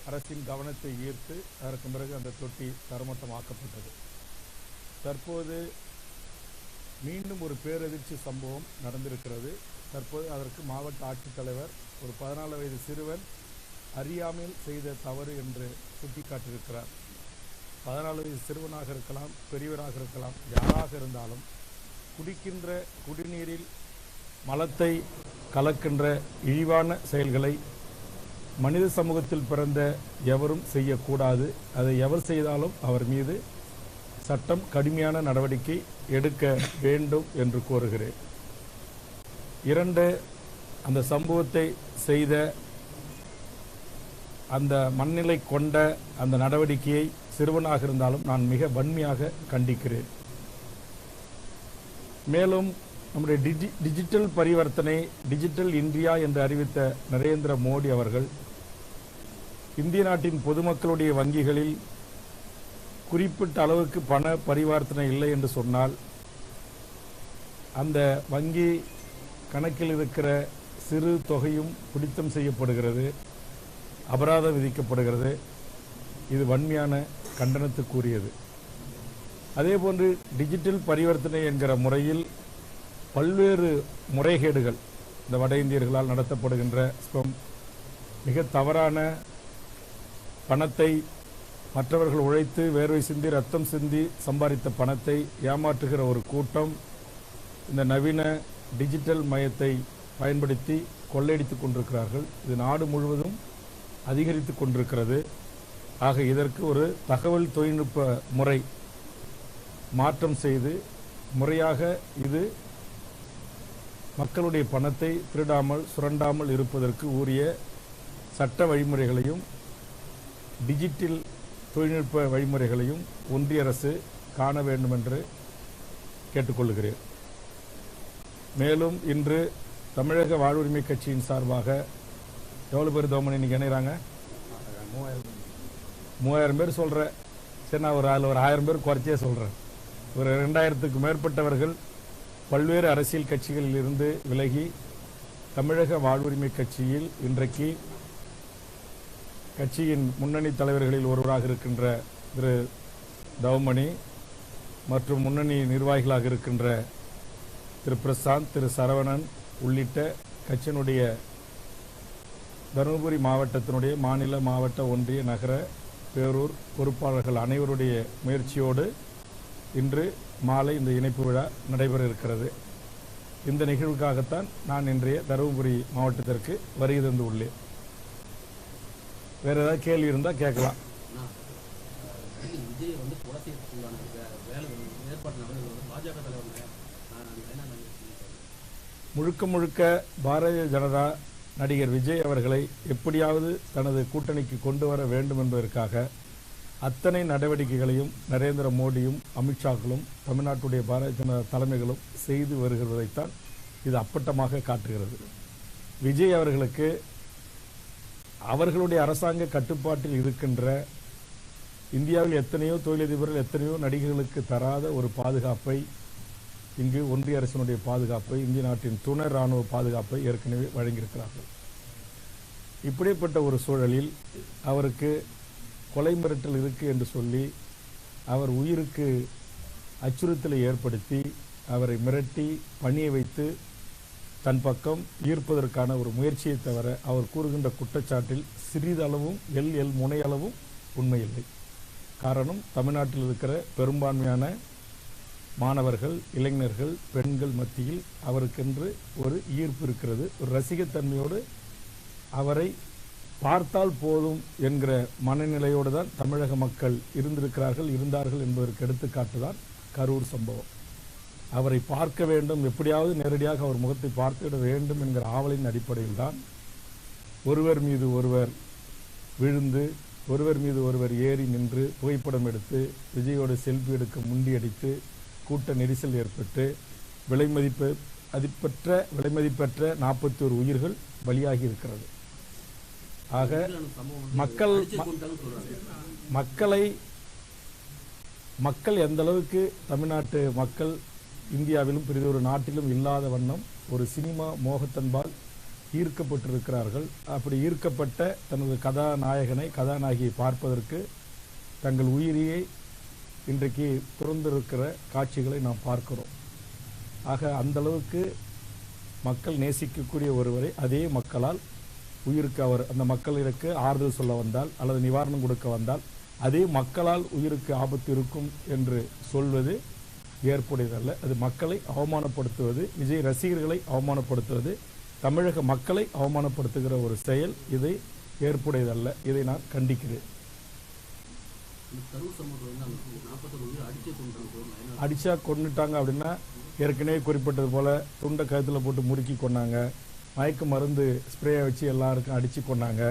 அரசின் கவனத்தை ஈர்த்து அதற்கு பிறகு அந்த தொட்டி தரமட்டமாக்கப்பட்டது. தற்போது மீண்டும் ஒரு பேரதிர்ச்சி சம்பவம் நடந்திருக்கிறது. தற்போது அதற்கு மாவட்ட ஆட்சித்தலைவர் ஒரு 14 வயது சிறுவன் அறியாமல் செய்த தவறு என்று சுட்டிக்காட்டியிருக்கிறார். 14 வயது சிறுவனாக இருக்கலாம், பெரியவராக இருக்கலாம், யாராக இருந்தாலும் குடிக்கின்ற குடிநீரில் மலத்தை கலக்கின்ற இழிவான செயல்களை மனித சமூகத்தில் பிறந்த எவரும் செய்யக்கூடாது. அதை எவர் செய்தாலும் அவர் மீது சட்டம் கடுமையான நடவடிக்கை எடுக்க வேண்டும் என்று கோருகிறேன். 2, அந்த சம்பவத்தை செய்த அந்த மண்ணிலை கொண்ட அந்த நடவடிக்கையை சிறுவனாக இருந்தாலும் நான் மிக வன்மையாக கண்டிக்கிறேன். மேலும் நம்முடைய டிஜிட்டல் பரிவர்த்தனை, டிஜிட்டல் இந்தியா என்று அறிவித்த நரேந்திர மோடி அவர்கள் இந்திய நாட்டின் பொதுமக்களுடைய வங்கிகளில் குறிப்பிட்ட அளவுக்கு பண பரிவர்த்தனை இல்லை என்று சொன்னால் அந்த வங்கி கணக்கில் இருக்கிற சிறு தொகையும் பிடித்தம் செய்யப்படுகிறது, அபராதம் விதிக்கப்படுகிறது. இது வன்மையான கண்டனத்துக்குரியது. அதேபோன்று டிஜிட்டல் பரிவர்த்தனை என்கிற முறையில் பல்வேறு முறைகேடுகள் இந்த வட இந்தியர்களால் நடத்தப்படுகின்ற மிக தவறான பணத்தை மற்றவர்கள் உழைத்து வேர்வை சிந்தி ரத்தம் சிந்தி சம்பாதித்த பணத்தை ஏமாற்றுகிற ஒரு கூட்டம் இந்த நவீன டிஜிட்டல் மயத்தை பயன்படுத்தி கொள்ளையடித்துக் கொண்டிருக்கிறார்கள். இது நாடு முழுவதும் அதிகரித்து கொண்டிருக்கிறது. ஆக இதற்கு ஒரு தகவல் தொழில்நுட்ப முறை மாற்றம் செய்து முறையாக இது மக்களுடைய பணத்தை திருடாமல் சுரண்டாமல் இருப்பதற்கு உரிய சட்ட வழிமுறைகளையும் டிஜிட்டல் தொழில்நுட்ப வழிமுறைகளையும் ஒன்றிய அரசு காண வேண்டும் என்று கேட்டுக்கொள்கிறேன். மேலும் இன்று தமிழக வாழ்வுரிமை கட்சியின் சார்பாக எவ்வளோ பேர் தோமணி இன்னைக்கு இணைகிறாங்க? 3000 பேர் சொல்கிறேன். சரி, நான் அதில் ஒரு 1000 பேர் குறைச்சே சொல்கிறேன். ஒரு 2000க்கும் மேற்பட்டவர்கள் பல்வேறு அரசியல் கட்சிகளில் இருந்து விலகி தமிழக வாழ்வுரிமை கட்சியில் இன்றைக்கு கட்சியின் முன்னணி தலைவர்களில் ஒருவராக இருக்கின்ற திரு தவமணி மற்றும் முன்னணி நிர்வாகிகளாக இருக்கின்ற திரு பிரசாந்த், திரு சரவணன் உள்ளிட்ட கட்சியினுடைய தருமபுரி மாவட்டத்தினுடைய மாநில, மாவட்ட, ஒன்றிய, நகர, பேரூர் பொறுப்பாளர்கள் அனைவருடைய முயற்சியோடு இன்று மாலை இந்த இணைப்பு விழா நடைபெற இருக்கிறது. இந்த நிகழ்வுக்காகத்தான் நான் இன்றைய தருமபுரி மாவட்டத்திற்கு வருகை தந்து உள்ளேன். வேற ஏதாவது கேள்வி இருந்தால் கேட்கலாம். முழுக்க முழுக்க பாரதிய ஜனதா நடிகர் விஜய் அவர்களை எப்படியாவது தனது கூட்டணிக்கு கொண்டு வர வேண்டும் என்பதற்காக அத்தனை நடவடிக்கைகளையும் நரேந்திர மோடியும் அமித்ஷாக்களும் தமிழ்நாட்டுடைய பாரதிய ஜனதா தலைமைகளும் செய்து வருகிறதைத்தான் இது அப்பட்டமாக காட்டுகிறது. விஜய் அவர்களுக்கு அவர்களுடைய அரசாங்க கட்டுப்பாட்டில் இருக்கின்ற இந்தியாவில் எத்தனையோ தொழிலதிபர்கள், எத்தனையோ நடிகர்களுக்கு தராத ஒரு பாதுகாப்பை இங்கு ஒன்றிய அரசினுடைய பாதுகாப்பை, இந்திய நாட்டின் துணை ராணுவ பாதுகாப்பை ஏற்கனவே வழங்கியிருக்கிறார்கள். இப்படிப்பட்ட ஒரு சூழலில் அவருக்கு கொலை மிரட்டல் இருக்கு என்று சொல்லி அவர் உயிருக்கு அச்சுறுத்தலை ஏற்படுத்தி அவரை மிரட்டி பணிய வைத்து தன் பக்கம் ஈர்ப்பதற்கான ஒரு முயற்சியை தவிர அவர் கூறுகின்ற குற்றச்சாட்டில் சிறிதளவும் எல் முனையளவும் உண்மையில்லை. காரணம், தமிழ்நாட்டில் இருக்கிற பெரும்பான்மையான மாணவர்கள், இளைஞர்கள், பெண்கள் மத்தியில் அவருக்கென்று ஒரு ஈர்ப்பு இருக்கிறது. ஒரு ரசிகத்தன்மையோடு அவரை பார்த்தால் போதும் என்கிற மனநிலையோடு தான் தமிழக மக்கள் இருந்தார்கள் என்பதற்கு எடுத்துக்காட்டுதான் கரூர் சம்பவம். அவரை பார்க்க வேண்டும், எப்படியாவது நேரடியாக அவர் முகத்தை பார்த்துவிட வேண்டும் என்கிற ஆவலின் அடிப்படையில் தான் ஒருவர் மீது ஒருவர் விழுந்து, ஒருவர் மீது ஒருவர் ஏறி நின்று புகைப்படம் எடுத்து விஜயோடு செல்ஃபி எடுக்க முண்டியடித்து கூட்ட நெரிசல் ஏற்பட்டு விலைமதிப்பற்ற 41 உயிர்கள் பலியாகி இருக்கிறது. ஆக மக்கள் எந்த அளவுக்கு தமிழ்நாட்டு மக்கள் இந்தியாவிலும் பெரிதொரு நாட்டிலும் இல்லாத வண்ணம் ஒரு சினிமா மோகத்தன்பால் ஈர்க்கப்பட்டிருக்கிறார்கள். அப்படி ஈர்க்கப்பட்ட தனது கதாநாயகியை பார்ப்பதற்கு தங்கள் உயிரியை இன்றைக்கு துறந்திருக்கிற காட்சிகளை நாம் பார்க்கிறோம். ஆக அந்த அளவுக்கு மக்கள் நேசிக்கக்கூடிய ஒருவரை அதே மக்களால் உயிருக்கு அந்த மக்களுக்கு ஆறுதல் சொல்ல வந்தால் அல்லது நிவாரணம் கொடுக்க வந்தால் அதே மக்களால் உயிருக்கு ஆபத்து இருக்கும் என்று சொல்வது ஏற்புடையதல்ல. அது மக்களை அவமானப்படுத்துவது, விஜய் ரசிகர்களை அவமானப்படுத்துவது, தமிழக மக்களை அவமானப்படுத்துகிற ஒரு செயல். இதை ஏற்புடையதல்ல. இதை நான் கண்டிக்கிறேன். அடிச்சா கொண்டுட்டாங்க அப்படின்னா ஏற்கனவே குறிப்பிட்டது போல துண்டை கழுத்தில் போட்டு முறுக்கி கொண்டாங்க, மயக்க மருந்து ஸ்ப்ரேயை வச்சு எல்லாருக்கும் அடித்து கொண்டாங்க,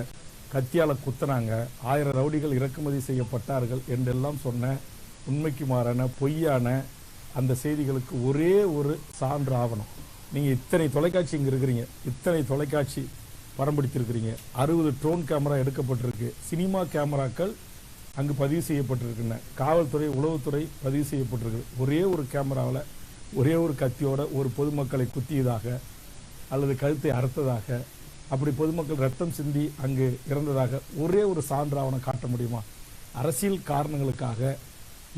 கத்தியால் குத்தினாங்க, 1000 ரவுடிகள் இறக்குமதி செய்யப்பட்டார்கள் என்றெல்லாம் சொன்ன உண்மைக்கு மாறான பொய்யான அந்த செய்திகளுக்கு ஒரே ஒரு சான்று ஆவணம். நீங்கள் இத்தனை தொலைக்காட்சி இங்கே இருக்கிறீங்க, இத்தனை தொலைக்காட்சி படம் பிடித்திருக்கிறீங்க, 60 ட்ரோன் கேமரா எடுக்கப்பட்டிருக்கு, சினிமா கேமராக்கள் அங்கு பதிவு செய்யப்பட்டிருக்கின்றன, காவல்துறை உளவுத்துறை பதிவு செய்யப்பட்டிருக்கு. ஒரே ஒரு கேமராவில் ஒரே ஒரு கத்தியோட ஒரு பொதுமக்களை குத்தியதாக அல்லது கழுத்தை அறுத்ததாக, அப்படி பொதுமக்கள் ரத்தம் சிந்தி அங்கு இறந்ததாக ஒரே ஒரு சான்றாவணம் காட்ட முடியுமா? அரசியல் காரணங்களுக்காக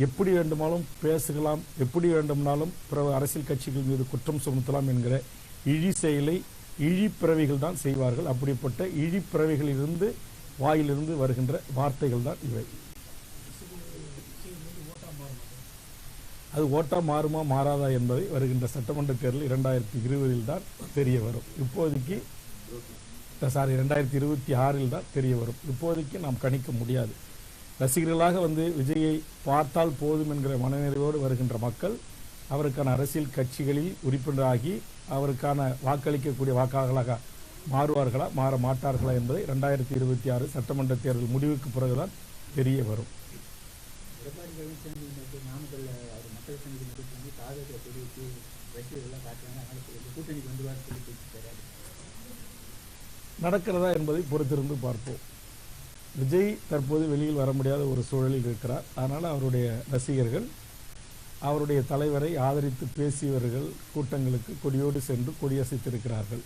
எப்படி வேண்டுமானாலும் பேசலாம், எப்படி வேண்டுமானாலும் பிற அரசியல் கட்சிகள் மீது குற்றம் சுமத்தலாம் என்கிற இழி செயலை இழிப்பிறவிகள் தான் செய்வார்கள். அப்படிப்பட்ட இழிப்பிறவிகளிலிருந்து வாயிலிருந்து வருகின்ற வார்த்தைகள் தான் இவை. அது ஓட்டா மாறுமா மாறாதா என்பதை வருகின்ற சட்டமன்ற தேர்தல் 2020 தான் தெரிய வரும். இப்போதைக்கு 2026 தான் தெரிய வரும். இப்போதைக்கு நாம் கணிக்க முடியாது. ரசிகர்களாக விஜயை பார்த்தால் போதும் என்கிற மனநிறைவோடு வருகின்ற மக்கள் அவருக்கான அரசியல் கட்சிகளில் உறுப்பினராகி அவருக்கான வாக்களிக்கக்கூடிய வாக்காளர்களாக மாறுவார்களா மாற மாட்டார்களா என்பதை 2026 சட்டமன்ற தேர்தல் முடிவுக்கு பிறகுதான் தெரிய வரும். நடக்கிறதா என்பதை பொறுத்திருந்து பார்ப்போம். விஜய் தற்போது வெளியில் வர முடியாத ஒரு சூழலில் இருக்கிறார். அதனால் அவருடைய ரசிகர்கள் அவருடைய தலைவரை ஆதரித்து பேசியவர்கள் கூட்டங்களுக்கு கொடியோடு சென்று கொடியசைத்திருக்கிறார்கள்.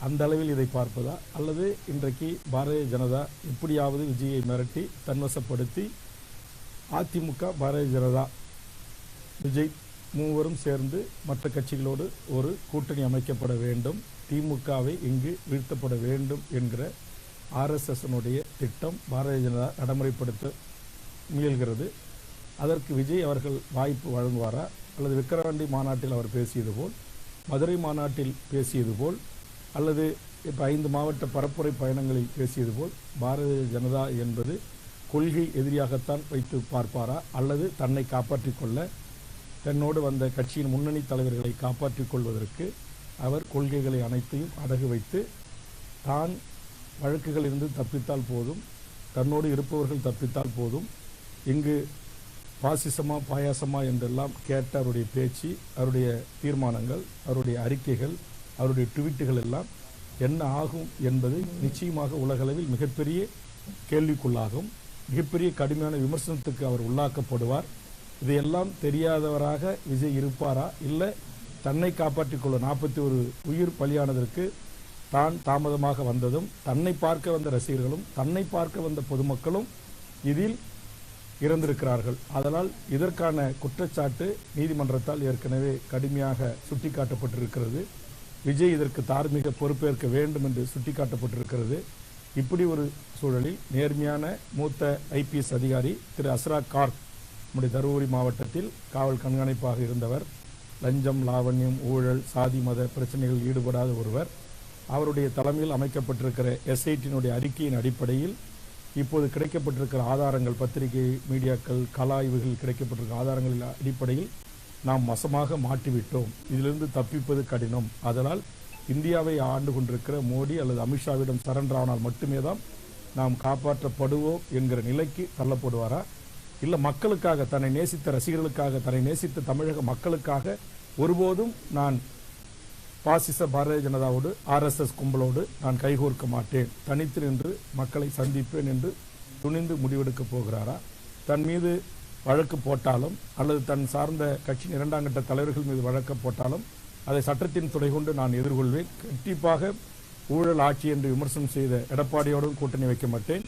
அந்த அளவில் இதை பார்ப்பதா, அல்லது இன்றைக்கு பாரதிய ஜனதா எப்படியாவது விஜயை மிரட்டி தன்வசப்படுத்தி அதிமுக பாரதிய ஜனதா விஜய் மூவரும் சேர்ந்து மற்ற கட்சிகளோடு ஒரு கூட்டணி அமைக்கப்பட வேண்டும், திமுகவை இங்கு வீழ்த்தப்பட வேண்டும் என்கிற RSSனுடைய திட்டம் பாரதிய ஜனதா நடைமுறைப்படுத்த முயல்கிறது. அதற்கு விஜய் அவர்கள் வாய்ப்பு வழங்குவாரா, அல்லது விக்கிரவாண்டி மாநாட்டில் அவர் பேசியது போல், மதுரை மாநாட்டில் பேசியது போல், அல்லது இப்போ 5 மாவட்ட பரப்புரை பயணங்களில் பேசியது போல் பாரதிய ஜனதா என்பது கொள்கை எதிரியாகத்தான் வைத்து பார்ப்பாரா, அல்லது தன்னை காப்பாற்றிக் கொள்ள தன்னோடு வந்த கட்சியின் முன்னணி தலைவர்களை காப்பாற்றிக் கொள்வதற்கு அவர் கொள்கைகளை அனைத்தையும் அடகு வைத்து தான் வழக்குகளிலிருந்து தப்பித்தால் போதும், தன்னோடு இருப்பவர்கள் தப்பித்தால் போதும், இங்கு பாசிசமா பாயாசமா என்றெல்லாம் கேட்ட அவருடைய பேச்சு, அவருடைய தீர்மானங்கள், அவருடைய அறிக்கைகள், அவருடைய ட்வீட்டுகள் எல்லாம் என்ன ஆகும் என்பது நிச்சயமாக உலகளவில் மிகப்பெரிய கேள்விக்குள்ளாகும். மிகப்பெரிய கடுமையான விமர்சனத்துக்கு அவர் உள்ளாக்கப்படுவார். இதையெல்லாம் தெரியாதவராக விஜய் இருப்பாரா, இல்லை தன்னை காப்பாற்றிக் கொள்ள 41 உயிர் பலியானதற்கு தான் தாமதமாக வந்ததும், தன்னை பார்க்க வந்த ரசிகர்களும் தன்னை பார்க்க வந்த பொதுமக்களும் இதில் இறந்திருக்கிறார்கள். அதனால் இதற்கான குற்றச்சாட்டு நீதிமன்றத்தால் ஏற்கனவே கடுமையாக சுட்டிக்காட்டப்பட்டிருக்கிறது. விஜய் இதற்கு தார்மீக பொறுப்பேற்க வேண்டும் என்று சுட்டிக்காட்டப்பட்டிருக்கிறது. இப்படி ஒரு சூழலில் நேர்மையான மூத்த IPS அதிகாரி திரு அஸ்ராக் கார்க் நம்முடைய தருமபுரி மாவட்டத்தில் காவல் கண்காணிப்பாக இருந்தவர், லஞ்சம், லாவண்யம், ஊழல், சாதி மத பிரச்சனைகளில் ஈடுபடாத ஒருவர். அவருடைய தலைமையில் அமைக்கப்பட்டிருக்கிற SIT-னுடைய அறிக்கையின் அடிப்படையில் இப்போது கிடைக்கப்பட்டிருக்கிற ஆதாரங்கள், பத்திரிகை, மீடியாக்கள், கலாய்வுகள் கிடைக்கப்பட்டிருக்கிற ஆதாரங்களின் அடிப்படையில் நாம் வசமாக மாட்டிவிட்டோம், இதிலிருந்து தப்பிப்பது கடினம். அதனால் இந்தியாவை ஆண்டு கொண்டிருக்கிற மோடி அல்லது அமித்ஷாவிடம் சரண்டர் ஆனால் மட்டுமே தான் நாம் காப்பாற்றப்படுவோம் என்கிற நிலைக்கு தள்ளப்படுவாரா, இல்லை மக்களுக்காக, தன்னை நேசித்த ரசிகர்களுக்காக, தன்னை நேசித்த தமிழக மக்களுக்காக ஒருபோதும் நான் பாசிச பாரதிய ஜனதாவோடு RSS கும்பலோடு நான் கைகோர்க்க மாட்டேன், தனித்து நின்று மக்களை சந்திப்பேன் என்று துணிந்து முடிவெடுக்கப் போகிறாரா? தன் மீது வழக்கு போட்டாலும் அல்லது தன் சார்ந்த கட்சியின் 2ஆம் கட்ட தலைவர்கள் மீது வழக்கு போட்டாலும் அதை சட்டத்தின் துணை கொண்டு நான் எதிர்கொள்வேன். கண்டிப்பாக ஊழல் ஆட்சி என்று விமர்சனம் செய்த எடப்பாடியோடும் கூட்டணி வைக்க மாட்டேன்,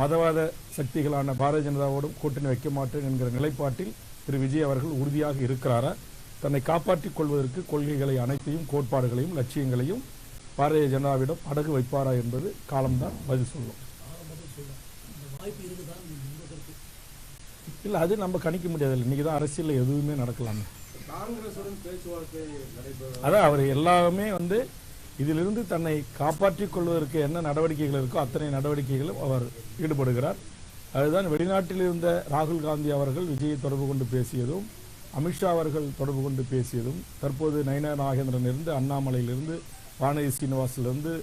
மதவாத சக்திகளான பாரதிய ஜனதாவோடும் கூட்டணி வைக்க மாட்டேன் என்கிற நிலைப்பாட்டில் திரு விஜய் அவர்கள் உறுதியாக இருக்கிறாரா? தன்னை காப்பாற்றிக் கொள்வதற்கு கொள்கைகளை அனைத்தையும், கோட்பாடுகளையும், லட்சியங்களையும் பாரதிய ஜனதாவிடம் அடகு வைப்பாரா என்பது காலம்தான் பதில் சொல்லும். இல்லை, அது நம்ம கணிக்க முடியாது. இன்னைக்கு தான் அரசியலில் எதுவுமே நடக்கலாமே. அதான் அவர் எல்லாமே இதிலிருந்து தன்னை காப்பாற்றிக் கொள்வதற்கு என்ன நடவடிக்கைகள் இருக்கோ அத்தனை நடவடிக்கைகளும் அவர் ஈடுபடுகிறார். அதுதான் வெளிநாட்டில் இருந்த ராகுல் காந்தி அவர்கள் விஜயை தொடர்பு கொண்டு பேசியதும், அமித்ஷா அவர்கள் தொடர்பு கொண்டு பேசியதும், தற்போது நயினா நாகேந்திரனிலிருந்து, அண்ணாமலையிலிருந்து, வானதி சீனிவாசிலிருந்து,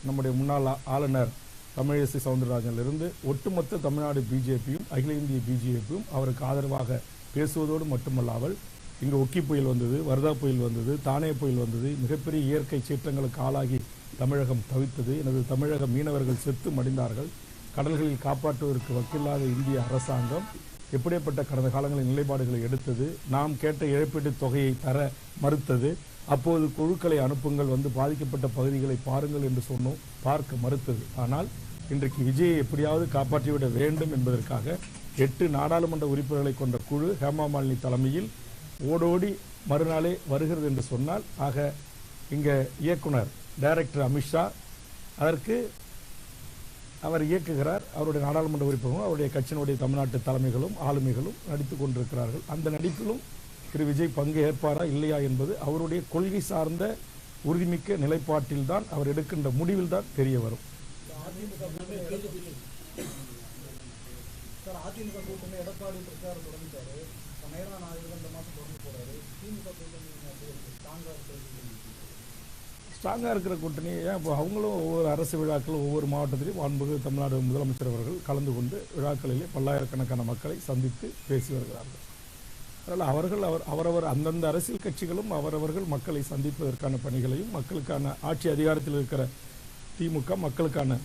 நம்முடைய முன்னாள் ஆளுநர் தமிழிசை சவுந்தரராஜனிலிருந்து ஒட்டுமொத்த தமிழ்நாடு பிஜேபியும் அகில இந்திய பிஜேபியும் அவருக்கு ஆதரவாக பேசுவதோடு மட்டுமல்லாமல் இங்கு ஒக்கி புயல் வந்தது, வர்தா புயல் வந்தது, தானே புயல் வந்தது, மிகப்பெரிய இயற்கை சீற்றங்களுக்கு ஆளாகி தமிழகம் தவித்தது, எனது தமிழக மீனவர்கள் செத்து மடிந்தார்கள், கடல்களில் காப்பாற்றுவதற்கு வக்கில்லாத இந்திய அரசாங்கம் எப்படிப்பட்ட கடந்த காலங்களில் நிலைப்பாடுகளை எடுத்தது, நாம் கேட்ட இழப்பீட்டுத் தொகையை தர மறுத்தது, அப்போது குழுக்களை அனுப்புங்கள், பாதிக்கப்பட்ட பகுதிகளை பாருங்கள் என்று சொன்னோம், பார்க்க மறுத்தது. ஆனால் இன்றைக்கு விஜயை எப்படியாவது காப்பாற்றிவிட வேண்டும் என்பதற்காக 8 நாடாளுமன்ற உறுப்பினர்களை கொண்ட குழு ஹேமா மாலினி தலைமையில் ஓடோடி மறுநாளே வருகிறது என்று சொன்னால், ஆக இங்கே இயக்குனர் டைரக்டர் அமித்ஷா அதற்கு அவர் இயக்குகிறார். அவருடைய நாடாளுமன்ற உறுப்பினர்களும் அவருடைய கட்சியினுடைய தமிழ்நாட்டு தலைமைகளும் ஆளுமைகளும் நடித்து கொண்டிருக்கிறார்கள். அந்த நடிப்பிலும் திரு விஜய் பங்கு ஏற்பாரா இல்லையா என்பது அவருடைய கொள்கை சார்ந்த உறுதிமிக்க நிலைப்பாட்டில் தான், அவர் எடுக்கின்ற முடிவில் தான் தெரிய வரும். ஸ்ட்ராங்காக இருக்கிற கூட்டணி ஏன் இப்போ அவங்களும் ஒவ்வொரு அரசு விழாக்களும் ஒவ்வொரு மாவட்டத்திலையும் மாண்புமிகு தமிழ்நாடு முதலமைச்சர் அவர்கள் கலந்து கொண்டு விழாக்களிலே பல்லாயிரக்கணக்கான மக்களை சந்தித்து பேசி வருகிறார்கள். அதனால் அவரவர் அந்தந்த அரசியல் கட்சிகளும் அவரவர்கள் மக்களை சந்திப்பதற்கான பணிகளையும், மக்களுக்கான ஆட்சி அதிகாரத்தில் இருக்கிற திமுக மக்களுக்கான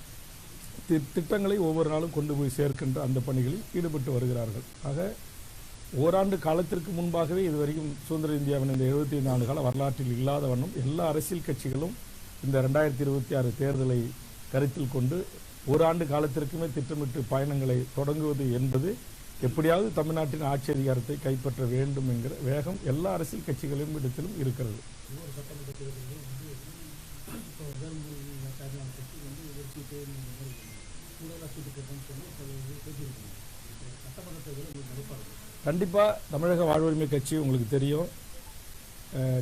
திட்டங்களை ஒவ்வொரு நாளும் கொண்டு போய் சேர்க்கின்ற அந்த பணிகளில் ஈடுபட்டு வருகிறார்கள். ஆக ஓராண்டு காலத்திற்கு முன்பாகவே இதுவரைக்கும் சுதந்திர இந்தியாவின் இந்த 75 ஆண்டு கால வரலாற்றில் இல்லாத வண்ணம் எல்லா அரசியல் கட்சிகளும் இந்த 2026 தேர்தலை கருத்தில் கொண்டு ஓராண்டு காலத்திற்குமே திட்டமிட்டு பயணங்களை தொடங்குவது என்பது எப்படியாவது தமிழ்நாட்டின் ஆட்சி அதிகாரத்தை கைப்பற்ற வேண்டும் என்கிற வேகம் எல்லா அரசியல் கட்சிகளின் இடத்திலும் இருக்கிறது. கண்டிப்பாக தமிழக வாழ்வுரிமை கட்சி உங்களுக்கு தெரியும்,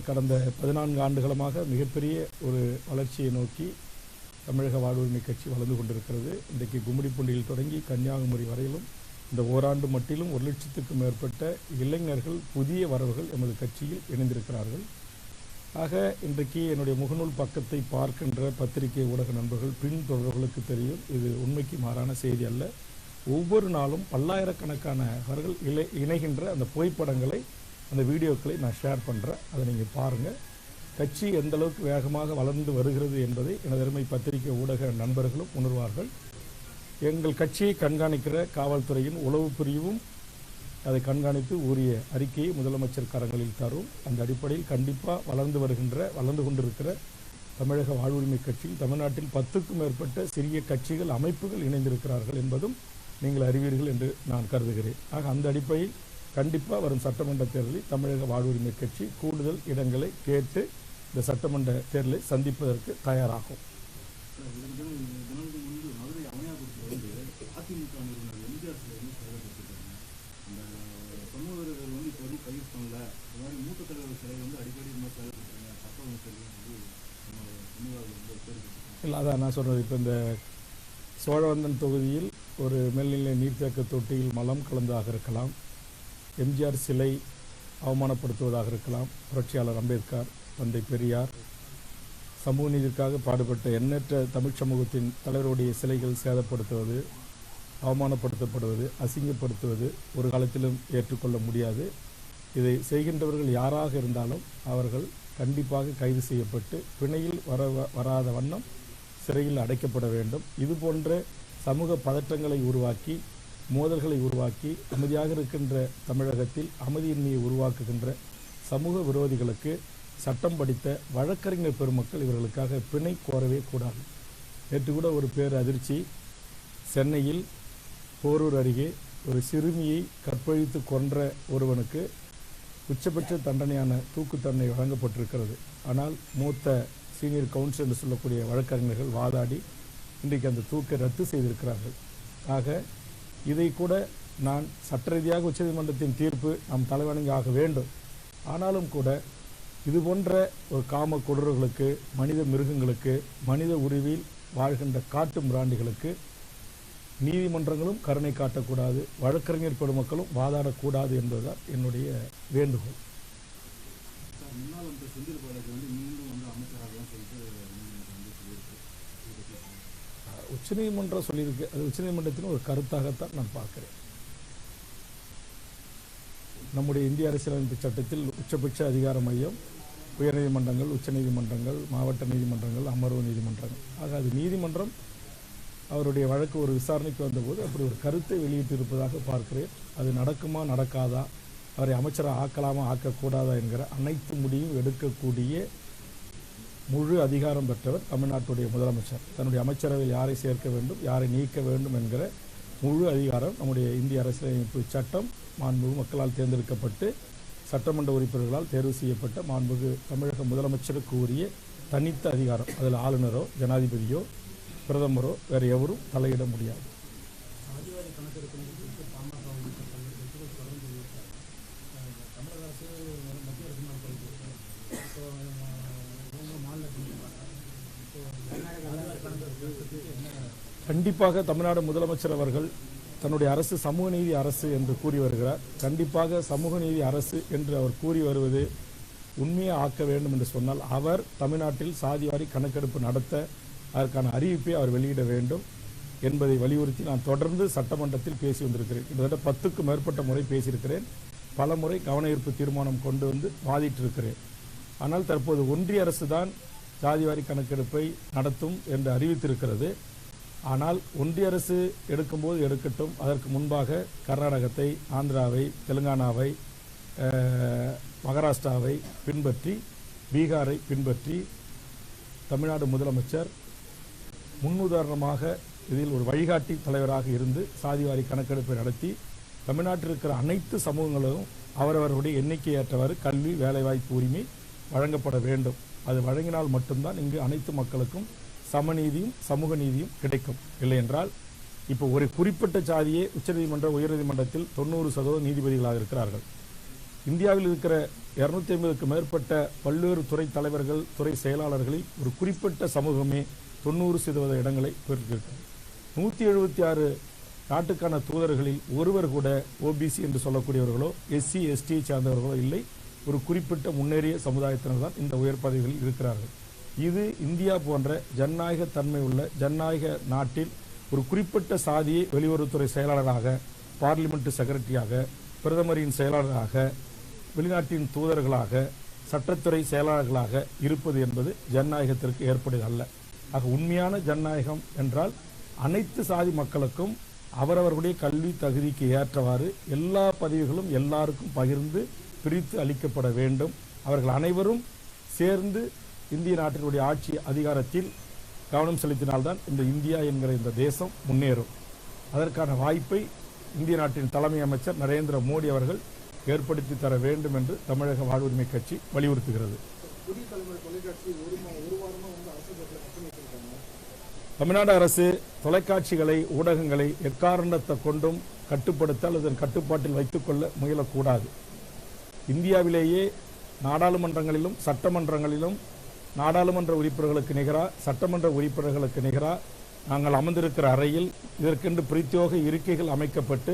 கடந்த 14 ஆண்டுகளமாக மிகப்பெரிய ஒரு வளர்ச்சியை நோக்கி தமிழக வாழ்வுரிமை கட்சி வளர்ந்து கொண்டிருக்கிறது. இன்றைக்கு கும்மிடிப்பூண்டியில் தொடங்கி கன்னியாகுமரி வரையிலும் இந்த ஓராண்டு மட்டிலும் 1 லட்சத்துக்கும் மேற்பட்ட இளைஞர்கள், புதிய வரவுகள் எமது கட்சியில் இணைந்திருக்கிறார்கள். ஆக இன்றைக்கு என்னுடைய முகநூல் பக்கத்தை பார்க்கின்ற பத்திரிகை ஊடக நண்பர்கள், பின்தொடர்களுக்கு தெரியும், இது உண்மைக்கு மாறான செய்தி அல்ல. ஒவ்வொரு நாளும் பல்லாயிரக்கணக்கானவர்கள் இணைகின்ற அந்த புகைப்படங்களை, அந்த வீடியோக்களை நான் ஷேர் பண்ணுறேன். அதை நீங்கள் பாருங்கள். கட்சி எந்த அளவுக்கு வேகமாக வளர்ந்து வருகிறது என்பதை எனது அருமை பத்திரிகை ஊடக நண்பர்களும் உணர்வார்கள். எங்கள் கட்சியை கண்காணிக்கிற காவல்துறையின் உளவு பிரிவும் அதை கண்காணித்து உரிய அறிக்கையை முதலமைச்சர் கரங்களில் தரும். அந்த அடிப்படையில் கண்டிப்பாக வளர்ந்து கொண்டிருக்கிற தமிழக வாழ்வுரிமை கட்சியில் தமிழ்நாட்டில் 10க்கும் மேற்பட்ட சிறிய கட்சிகள், அமைப்புகள் இணைந்திருக்கிறார்கள் என்பதும் நீங்கள் அறிவீர்கள் என்று நான் கருதுகிறேன். ஆக அந்த அடிப்படையில் கண்டிப்பாக வரும் சட்டமன்ற தேர்தலில் தமிழக வாழ்வுரிமை கட்சி கூடுதல் இடங்களை கேட்டு இந்த சட்டமன்ற தேர்தலை சந்திப்பதற்கு தயாராகும். இல்லை, அதான் நான் சொல்கிறது. இப்போ இந்த சோழவந்தன் தொகுதியில் ஒரு மேல்நிலை நீர்த்தேக்க தொட்டியில் மலம் கலந்ததாக இருக்கலாம், எம்ஜிஆர் சிலை அவமானப்படுத்துவதாக இருக்கலாம், புரட்சியாளர் அம்பேத்கர், தந்தை பெரியார், சமூக நீதிக்காக பாடுபட்ட எண்ணற்ற தமிழ் சமூகத்தின் தலைவருடைய சிலைகள் சேதப்படுத்துவது, அவமானப்படுத்தப்படுவது, அசிங்கப்படுத்துவது ஒரு காலத்திலும் ஏற்றுக்கொள்ள முடியாது. இதை செய்கின்றவர்கள் யாராக இருந்தாலும் அவர்கள் கண்டிப்பாக கைது செய்யப்பட்டு பிணையில் வராத வண்ணம் சிறையில் அடைக்கப்பட வேண்டும். இதுபோன்ற சமூக பதற்றங்களை உருவாக்கி, மோதல்களை உருவாக்கி, அமைதியாக இருக்கின்ற தமிழகத்தில் அமைதியின்மையை உருவாக்குகின்ற சமூக விரோதிகளுக்கு சட்டம் படித்த வழக்கறிஞர் பெருமக்கள் இவர்களுக்காக பிணை கோரவே கூடாது. நேற்று கூட ஒரு பேர் அதிர்ச்சி. சென்னையில் போரூர் அருகே ஒரு சிறுமியை கற்பழித்து கொன்ற ஒருவனுக்கு உச்சபட்ச தண்டனையான தூக்கு தண்டனை வழங்கப்பட்டிருக்கிறது. ஆனால் மூத்த சீனியர் கவுன்சில் என்று சொல்லக்கூடிய வழக்கறிஞர்கள் வாதாடி இன்றைக்கு அந்த தூக்கை ரத்து செய்திருக்கிறார்கள். ஆக இதை கூட நான் சட்ட ரீதியாக உச்சநீதிமன்றத்தின் தீர்ப்பு நாம் தலைவணங்கி ஆக வேண்டும். ஆனாலும் கூட இது போன்ற ஒரு காம கொடூரர்களுக்கு, மனித மிருகங்களுக்கு, மனித உருவில் வாழ்கின்ற காட்டு மிராண்டிகளுக்கு நீதிமன்றங்களும் கருணை காட்டக்கூடாது, வழக்கறிஞர் பெருமக்களும் வாதாடக்கூடாது என்பதுதான் என்னுடைய வேண்டுகோள். உச்சநீதிமன்றம் சொல்லியிருக்கு, அது உச்சநீதிமன்றத்தின் ஒரு கருத்தாகத்தான் நான் பார்க்கிறேன். நம்முடைய இந்திய அரசியலமைப்பு சட்டத்தில் உச்சபட்ச அதிகார மையம் உயர்நீதிமன்றங்கள், உச்சநீதிமன்றங்கள், மாவட்ட நீதிமன்றங்கள், அமர்வு நீதிமன்றங்கள். ஆக அது நீதிமன்றம் அவருடைய வழக்கு ஒரு விசாரணைக்கு வந்தபோது அப்படி ஒரு கருத்தை வெளியிட்டு இருப்பதாக பார்க்கிறேன். அது நடக்குமா நடக்காதா, அவரை அமைச்சராக ஆக்கலாமா ஆக்கக்கூடாதா என்கிற அனைத்து முடிவும் எடுக்கக்கூடிய முழு அதிகாரம் பெற்றவர் தமிழ்நாட்டுடைய முதலமைச்சர். தன்னுடைய அமைச்சரவையில் யாரை சேர்க்க வேண்டும், யாரை நீக்க வேண்டும் என்கிற முழு அதிகாரம் நம்முடைய இந்திய அரசியலமைப்பு சட்டம் மாண்புமிகு மக்களால் தேர்ந்தெடுக்கப்பட்டு சட்டமன்ற உறுப்பினர்களால் தேர்வு செய்யப்பட்ட மாண்புமிகு தமிழக முதலமைச்சருக்கு உரிய தனித்த அதிகாரம். அதில் ஆளுநரோ ஜனாதிபதியோ பிரதமரோ வேறு எவரும் தலையிட முடியாது. கண்டிப்பாக தமிழ்நாடு முதலமைச்சர் அவர்கள் தன்னுடைய அரசு சமூக நீதி அரசு என்று கூறி வருகிறார். கண்டிப்பாக சமூக நீதி அரசு என்று அவர் கூறி வருவது உண்மையை ஆக்க வேண்டும் என்று சொன்னால் அவர் தமிழ்நாட்டில் சாதிவாரி கணக்கெடுப்பு நடத்த அதற்கான அறிவிப்பை அவர் வெளியிட வேண்டும் என்பதை வலியுறுத்தி நான் தொடர்ந்து சட்டமன்றத்தில் பேசி வந்திருக்கிறேன். கிட்டத்தட்ட 10க்கும் மேற்பட்ட முறை பேசியிருக்கிறேன். பல முறை கவன ஈர்ப்பு தீர்மானம் கொண்டு வந்து வாதிட்டிருக்கிறேன். ஆனால் தற்போது ஒன்றிய அரசு தான் சாதிவாரி கணக்கெடுப்பை நடத்தும் என்று அறிவித்திருக்கிறது. ஆனால் ஒன்றிய அரசு எடுக்கும்போது எடுக்கட்டும், அதற்கு முன்பாக கர்நாடகத்தை, ஆந்திராவை, தெலுங்கானாவை, மகாராஷ்டிராவை பின்பற்றி, பீகாரை பின்பற்றி தமிழ்நாடு முதலமைச்சர் முன்னுதாரணமாக இதில் ஒரு வழிகாட்டி தலைவராக இருந்து சாதிவாரி கணக்கெடுப்பை நடத்தி தமிழ்நாட்டில் இருக்கிற அனைத்து சமூகங்களும் அவரவர்களுடைய எண்ணிக்கை ஏற்றவாறு கல்வி, வேலைவாய்ப்பு உரிமை வழங்கப்பட வேண்டும். அது வழங்கினால் மட்டும்தான் இங்கு அனைத்து மக்களுக்கும் சமநீதியும் சமூக நீதியும் கிடைக்கும். இல்லை என்றால் இப்போ ஒரு குறிப்பிட்ட சாதியே உச்சநீதிமன்ற, உயர்நீதிமன்றத்தில் 90% நீதிபதிகளாக இருக்கிறார்கள். இந்தியாவில் இருக்கிற 250க்கு மேற்பட்ட பல்வேறு துறை தலைவர்கள், துறை செயலாளர்களில் ஒரு குறிப்பிட்ட சமூகமே 90% இடங்களை பெற்றிருக்கிறது. 176 நாட்டுக்கான தூதர்களில் ஒருவர் கூட ஓபிசி என்று சொல்லக்கூடியவர்களோ, எஸ்சி எஸ்டியை சார்ந்தவர்களோ இல்லை. ஒரு குறிப்பிட்ட முன்னேறிய சமுதாயத்தினர் தான் இந்த உயர் பதவிகளில் இருக்கிறார்கள். இது இந்தியா போன்ற ஜனநாயக தன்மை உள்ள ஜனநாயக நாட்டில் ஒரு குறிப்பிட்ட சாதியை வெளியுறவுத்துறை செயலாளராக, பார்லிமெண்ட் செக்ரட்டரியாக, பிரதமரின் செயலாளராக, வெளிநாட்டின் தூதர்களாக, சட்டத்துறை செயலாளர்களாக இருப்பது என்பது ஜனநாயகத்திற்கு ஏற்புடையது அல்ல. ஆக உண்மையான ஜனநாயகம் என்றால் அனைத்து சாதி மக்களுக்கும் அவரவர்களுடைய கல்வி தகுதிக்கு ஏற்றவாறு எல்லா பதவிகளும் எல்லாருக்கும் பகிர்ந்து பிரித்து அளிக்கப்பட வேண்டும். அவர்கள் அனைவரும் சேர்ந்து இந்திய நாட்டினுடைய ஆட்சி அதிகாரத்தில் கவனம் செலுத்தினால்தான் இந்த இந்தியா என்கிற இந்த தேசம் முன்னேறும். அதற்கான வாய்ப்பை இந்திய நாட்டின் தலைமை அமைச்சர் நரேந்திர மோடி அவர்கள் ஏற்படுத்தி தர வேண்டும் என்று தமிழக வாழ்வுரிமை கட்சி வலியுறுத்துகிறது. தமிழ்நாடு அரசு தொலைக்காட்சிகளை, ஊடகங்களை எக்காரணத்தை கொண்டும் கட்டுப்படுத்த அல்லது கட்டுப்பாட்டில் வைத்துக்கொள்ள முயலக்கூடாது. இந்தியாவிலேயே நாடாளுமன்றங்களிலும் சட்டமன்றங்களிலும் நாடாளுமன்ற உறுப்பினர்களுக்கு நிகராக, சட்டமன்ற உறுப்பினர்களுக்கு நிகராக நாங்கள் அமர்ந்திருக்கிற அறையில் இதற்கென்று பிரத்யேக இருக்கைகள் அமைக்கப்பட்டு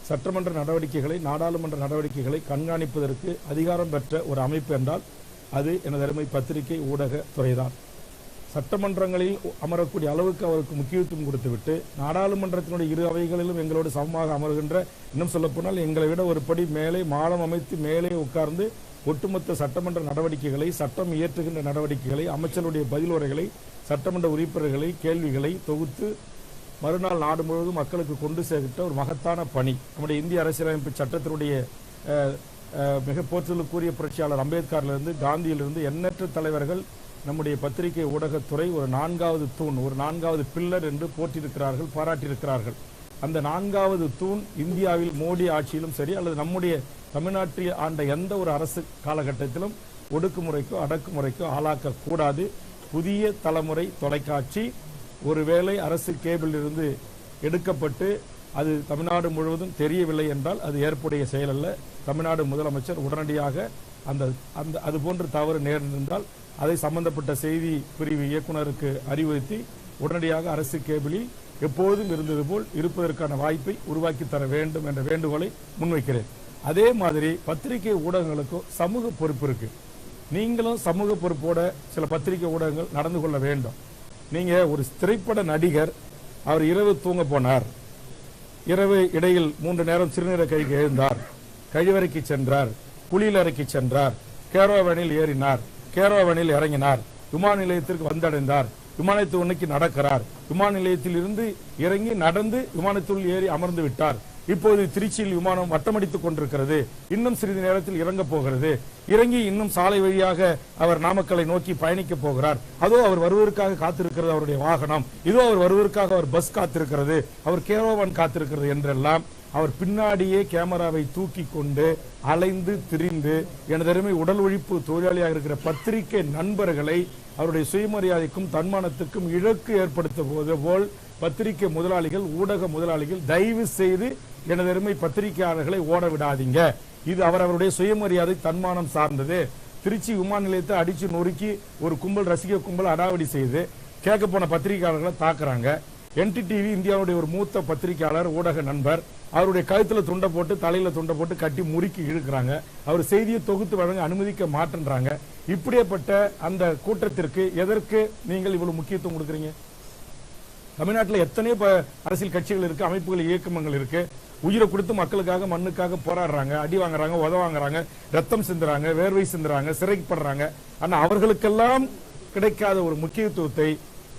சட்டமன்ற நடவடிக்கைகளை, நாடாளுமன்ற நடவடிக்கைகளை கண்காணிப்பதற்கு அதிகாரம் பெற்ற ஒரு அமைப்பு என்றால் அது எனது அருமை பத்திரிகை ஊடக துறைதான். சட்டமன்றங்களில் அமரக்கூடிய அளவுக்கு அவருக்கு முக்கியத்துவம் கொடுத்துவிட்டு நாடாளுமன்றத்தினுடைய இரு அவைகளிலும் எங்களோடு சமமாக அமர்கின்ற, இன்னும் சொல்லப்போனால் எங்களை விட ஒரு படி மேலே மாடம் அமைத்து மேலே உட்கார்ந்து ஒட்டுமொத்த சட்டமன்ற நடவடிக்கைகளை, சட்டம் இயற்றுகின்ற நடவடிக்கைகளை, அமைச்சருடைய பதில் உரைகளை, சட்டமன்ற உறுப்பினர்களை, கேள்விகளை தொகுத்து மறுநாள் நாடு முழுவதும் மக்களுக்கு கொண்டு சேர்க்கிட்ட ஒரு மகத்தான பணி நம்முடைய இந்திய அரசியலமைப்பு சட்டத்தினுடைய மிக போற்றலுக்குரிய புரட்சியாளர் அம்பேத்கரிலிருந்து காந்தியிலிருந்து எண்ணற்ற தலைவர்கள் நம்முடைய பத்திரிகை ஊடகத்துறை ஒரு 4வது தூண், ஒரு 4வது பில்லர் என்று போற்றியிருக்கிறார்கள், பாராட்டியிருக்கிறார்கள். அந்த 4வது தூண் இந்தியாவில் மோடி ஆட்சியிலும் சரி அல்லது நம்முடைய தமிழ்நாட்டில் ஆண்ட எந்த ஒரு அரசு காலகட்டத்திலும் ஒடுக்குமுறைக்கோ அடக்குமுறைக்கோ ஆளாக்கக்கூடாது. புதிய தலைமுறை தொலைக்காட்சி ஒருவேளை அரசு கேபிள் இருந்து எடுக்கப்பட்டு அது தமிழ்நாடு முழுவதும் தெரியவில்லை என்றால் அது ஏற்புடைய செயல் அல்ல. தமிழ்நாடு முதலமைச்சர் உடனடியாக அது போன்ற தவறு நேர்ந்தால் அதை சம்பந்தப்பட்ட செய்தி பிரிவு இயக்குநருக்கு அறிவுறுத்தி உடனடியாக அரசு கேபிளில் எப்போதும் இருந்தது போல் இருப்பதற்கான வாய்ப்பை உருவாக்கி தர வேண்டும் என்ற வேண்டுகோளை முன்வைக்கிறேன். அதே மாதிரி பத்திரிகை ஊடகங்களுக்கும் சமூக பொறுப்பு இருக்கு. நீங்களும் சமூக பொறுப்போட சில பத்திரிகை ஊடகங்கள் நடந்து கொள்ள வேண்டும். நீங்க ஒரு திரைப்பட நடிகர், அவர் இரவு தூங்க போனார், இரவு இடையில் 3 நேரம் சிறுநீர கைக்கு எழுந்தார், கழிவறைக்கு சென்றார், குளியலறைக்கு சென்றார், கேரோவனில் ஏறினார், கேரோவனில் இறங்கினார், விமான நிலையத்திற்கு வந்தடைந்தார், விமானத்தை ஒன்றுக்கு நடக்கிறார், விமான நிலையத்தில் இருந்து இறங்கி நடந்து விமானத்துள் ஏறி அமர்ந்து விட்டார். இப்போது திருச்சியில் விமானம் வட்டமடித்துக் கொண்டிருக்கிறது, இன்னும் சிறிது நேரத்தில் இறங்க போகிறது, இறங்கி இன்னும் சாலை வழியாக அவர் நாமக்கலை நோக்கி பயணிக்க போகிறார். அதோ அவர் வருவதற்காக காத்திருக்கிறது அவருடைய வாகனம், இதோ அவர் வருவதற்காக அவர் பஸ் காத்திருக்கிறது, அவர் கேரோவன் காத்திருக்கிறது என்றெல்லாம் அவர் பின்னாடியே கேமராவை தூக்கி கொண்டு அலைந்து திரிந்து எனதருமை உடல் உழைப்பு தொழிலாளியாக இருக்கிற பத்திரிகை நண்பர்களை அவருடைய சுயமரியாதைக்கும் தன்மானத்துக்கும் இழக்கு ஏற்படுத்த போல் பத்திரிகை முதலாளிகள், ஊடக முதலாளிகள் தயவு செய்து எனதருமை பத்திரிகையாளர்களை ஓட விடாதீங்க. இது அவரவருடைய சுயமரியாதை தன்மானம் சார்ந்தது. திருச்சி விமான நிலையத்தை அடிச்சு நொறுக்கி ஒரு கும்பல், ரசிக கும்பல் அடாவடி செய்து கேட்க போன பத்திரிகையாளர்களை தாக்குறாங்க. NTTV இந்தியாவுடைய ஒரு மூத்த பத்திரிகையாளர், ஊடக நண்பர், அவருடைய கழுத்துல துண்டை போட்டு தலையில துண்டை போட்டு கட்டி முறுக்கி இழுக்கிறாங்க. அவர் செய்தியை தொகுத்து வழங்க அனுமதிக்க மாட்டேன்றாங்க. இப்படிப்பட்ட அந்த கூட்டத்திற்கு எதற்கு நீங்கள் இவ்வளவு முக்கியத்துவம் கொடுக்குறீங்க? தமிழ்நாட்டில் எத்தனையோ அரசியல் கட்சிகள் இருக்கு, அமைப்புகள், இயக்கங்கள் இருக்கு. உயிரை கொடுத்து மக்களுக்காக மண்ணுக்காக போராடுறாங்க, அடி வாங்குறாங்க, உத வாங்குறாங்க, ரத்தம் சிந்துறாங்க, வேர்வை சிந்துறாங்க, சிறைப்படுறாங்க. ஆனா அவர்களுக்கெல்லாம் கிடைக்காத ஒரு முக்கியத்துவத்தை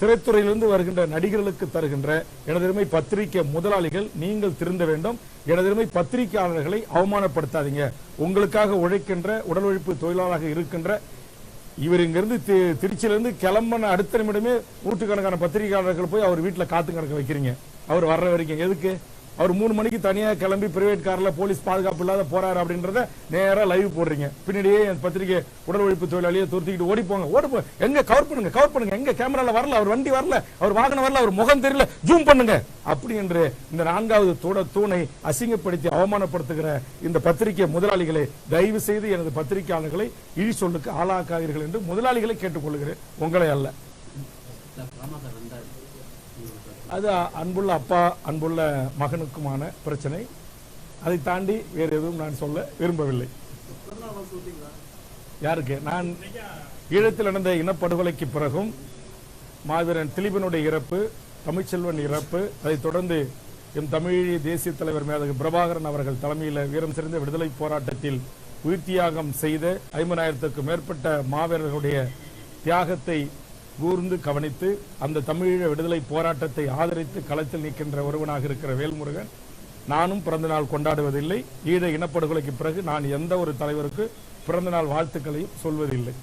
திரைத்துறையிலிருந்து வருகின்ற நடிகர்களுக்கு தருகின்ற எனதருமை பத்திரிகை முதலாளிகள் நீங்கள் திருந்த வேண்டும். எனதருமை பத்திரிகையாளர்களை அவமானப்படுத்தாதீங்க. உங்களுக்காக உழைக்கின்ற உடல் உழைப்பு தொழிலாளராக இருக்கின்ற இவர் இங்கிருந்து திருச்சியிலிருந்து கிளம்பின அடுத்த நிமிடமே நூற்றுக்கணக்கான பத்திரிகையாளர்கள் போய் அவர் வீட்டில் காத்து கிடக்க வைக்கிறீங்க. அவர் வர்ற வரைக்கும் எதுக்கு? அவர் 3 மணிக்கு தனியா கிளம்பி பிரைவேட் கார்ல போலீஸ் பாதுகாப்பு இல்லாத போறாரு அப்படின்றத நேரா லைவ் போடுறீங்க. பின்னாடியே பத்திரிகை உடல் உழைப்பு தொழிலாளியை துரத்திக்கிட்டு ஓடிப்போங்க, எங்க கவர் பண்ணுங்க, எங்க கேமரால வரல, அவர் வண்டி வரல, அவர் வாகனம் வரல, அவர் முகம் தெரியல, ஜூம் பண்ணுங்க அப்படி என்று இந்த 4வது தூணை அசிங்கப்படுத்தி அவமானப்படுத்துகிற இந்த பத்திரிகை முதலாளிகளை தயவு செய்து எனது பத்திரிகையாளர்களை இழி சொல்லுக்கு ஆளாக்காதீர்கள் என்று முதலாளிகளை கேட்டுக்கொள்கிறேன், உங்களை அல்ல. அது அன்புள்ள அப்பா அன்புள்ள மகனுக்குமான பிரச்சனை. அதை தாண்டி வேறு எதுவும் நான் சொல்ல விரும்பவில்லை. யாருக்கு? நான் ஈழத்தில் நடந்த இனப்படுகொலைக்கு பிறகும் மாவீரன் திலீபனுடைய இறப்பு, தமிழ்ச்செல்வன் இறப்பு, அதைத் தொடர்ந்து எம் தமிழ் தேசிய தலைவர் மேதகு பிரபாகரன் அவர்கள் தலைமையில் வீரம் சிறந்த விடுதலை போராட்டத்தில் உயிர் தியாகம் செய்த 50,000க்கும் மேற்பட்ட மாவீரர்களுடைய தியாகத்தை கூர்ந்து கவனித்து அந்த தமிழீழ விடுதலை போராட்டத்தை ஆதரித்து களத்தில் நிற்கின்ற ஒருவனாக இருக்கிற வேல்முருகன், நானும் பிறந்த நாள் கொண்டாடுவதில்லை. ஈழ இனப்படுகொலைக்கு பிறகு நான் எந்த ஒரு தலைவருக்கு பிறந்த நாள் வாழ்த்துக்களையும் சொல்வதில்லை.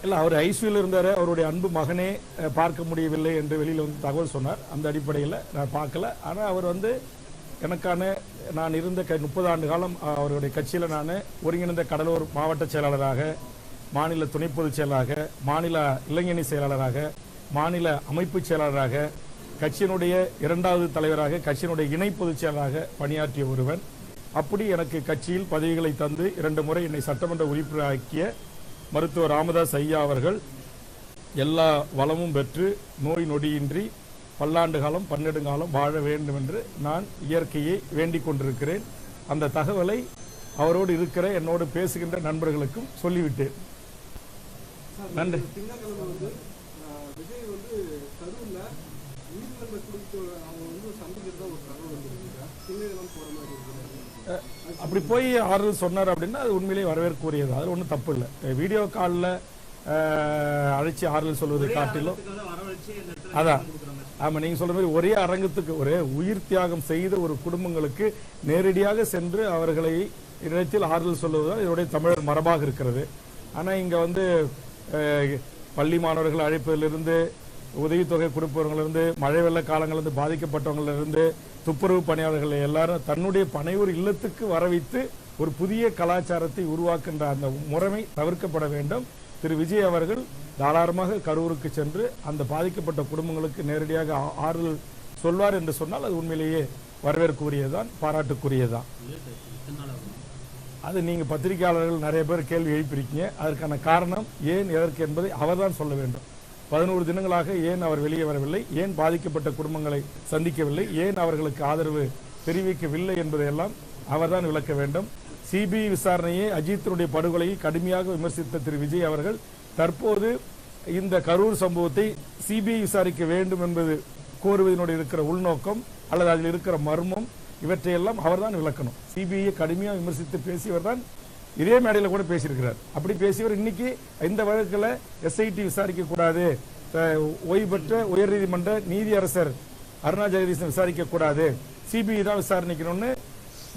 இல்ல அவர் ஐசியூல இருந்தாரு, அவருடைய அன்பு மகனே பார்க்க முடியவில்லை என்று வெளியில வந்து தகவல் சொன்னார். அந்த அடிப்படையில் நான் பார்க்கல. ஆனா அவர் எனக்கான நான் இருந்த 30 ஆண்டு காலம் அவருடைய கட்சியில நான் ஒருங்கிணைந்த கடலூர் மாவட்ட செயலாளராக, மாநில துணை பொதுச் செயலாளராக, மாநில இளைஞணி செயலாளராக, மாநில அமைப்பு செயலாளராக, கட்சியினுடைய 2வது தலைவராக, கட்சியினுடைய இணை பொதுச் செயலாளராக பணியாற்றிய ஒருவன். அப்படி எனக்கு கட்சியில் பதவிகளை தந்து 2 முறை என்னை சட்டமன்ற உறுப்பினராக்கிய மருத்துவர் ராமதாஸ் ஐயா அவர்கள் எல்லா வளமும் பெற்று நோய் நொடியின்றி பல்லாண்டு காலம் பன்னெடுங்காலம் வாழ வேண்டும் என்று நான் இயற்கையை வேண்டிக் கொண்டிருக்கிறேன். அந்த தகவலை அவரோடு இருக்கிற என்னோடு பேசுகின்ற நண்பர்களுக்கும் சொல்லிவிட்டேன். நன்றி. அப்படி போய் ஆறுதல் சொன்னார் அப்படின்னா அது உண்மையிலேயே வரவேற்கக்கூடியது, அது ஒன்றும் தப்பு இல்லை. வீடியோ காலில் அழைச்சி ஆறுதல் சொல்வதை காட்டிலும் அதான் ஆமா நீங்க சொல்ற மாதிரி ஒரே அரங்கத்துக்கு ஒரே உயிர் தியாகம் செய்த ஒரு குடும்பங்களுக்கு நேரடியாக சென்று அவர்களை இடத்தில் ஆறுதல் சொல்வதுதான் இதனுடைய தமிழர் மரபாக இருக்கிறது. ஆனா இங்க வந்து பள்ளி மாணவர்கள் அழைப்பதிலிருந்து உதவித்தொகை கொடுப்பவர்களிருந்து மழை வெள்ள காலங்களிலிருந்து பாதிக்கப்பட்டவங்களிலிருந்து துப்புரவு பணியாளர்கள் எல்லாரும் தன்னுடைய பனையூர் இல்லத்துக்கு வரவைத்து ஒரு புதிய கலாச்சாரத்தை உருவாக்குகின்ற அந்த முறைமை தவிர்க்கப்பட வேண்டும். திரு விஜய் அவர்கள் தாராளமாக கரூருக்கு சென்று அந்த பாதிக்கப்பட்ட குடும்பங்களுக்கு நேரடியாக ஆறுதல் சொல்வார் என்று சொன்னால் அது உண்மையிலேயே வரவேற்கக்கூடியதான், பாராட்டுக்குரியதான். அது நீங்க பத்திரிகையாளர்கள் நிறைய பேர் கேள்வி எழுப்பியிருக்கீங்க. அதற்கான காரணம் ஏன் எதற்கு என்பதை அவர்தான் சொல்ல வேண்டும். 11 தினங்களாக ஏன் அவர் வெளியே வரவில்லை, ஏன் பாதிக்கப்பட்ட குடும்பங்களை சந்திக்கவில்லை, ஏன் அவர்களுக்கு ஆதரவு தெரிவிக்கவில்லை என்பதையெல்லாம் அவர்தான் விளக்க வேண்டும். சிபிஐ விசாரணையை அஜித்தினுடைய படுகொலையை கடுமையாக விமர்சித்த திரு விஜய் அவர்கள் தற்போது இந்த கரூர் சம்பவத்தை சிபிஐ விசாரிக்க வேண்டும் என்பது கோருவதனுடைய இருக்கிற உள்நோக்கம் அல்லது அதில் இருக்கிற மர்மம் இவற்றையெல்லாம் அவர்தான் விளக்கணும். சிபிஐ கடுமையாக விமர்சித்து பேசியவர் தான் இதே மேடையில் கூட பேசியிருக்கிறார். அப்படி பேசியவர் இன்னைக்கு இந்த வழக்கில் எஸ்ஐடி விசாரிக்க கூடாது, ஓய்வு பெற்ற உயர்நீதிமன்ற நீதியரசர் அருணா ஜெகதீசன் விசாரிக்க கூடாது, சிபிஐ தான் விசாரணைக்கணும்னு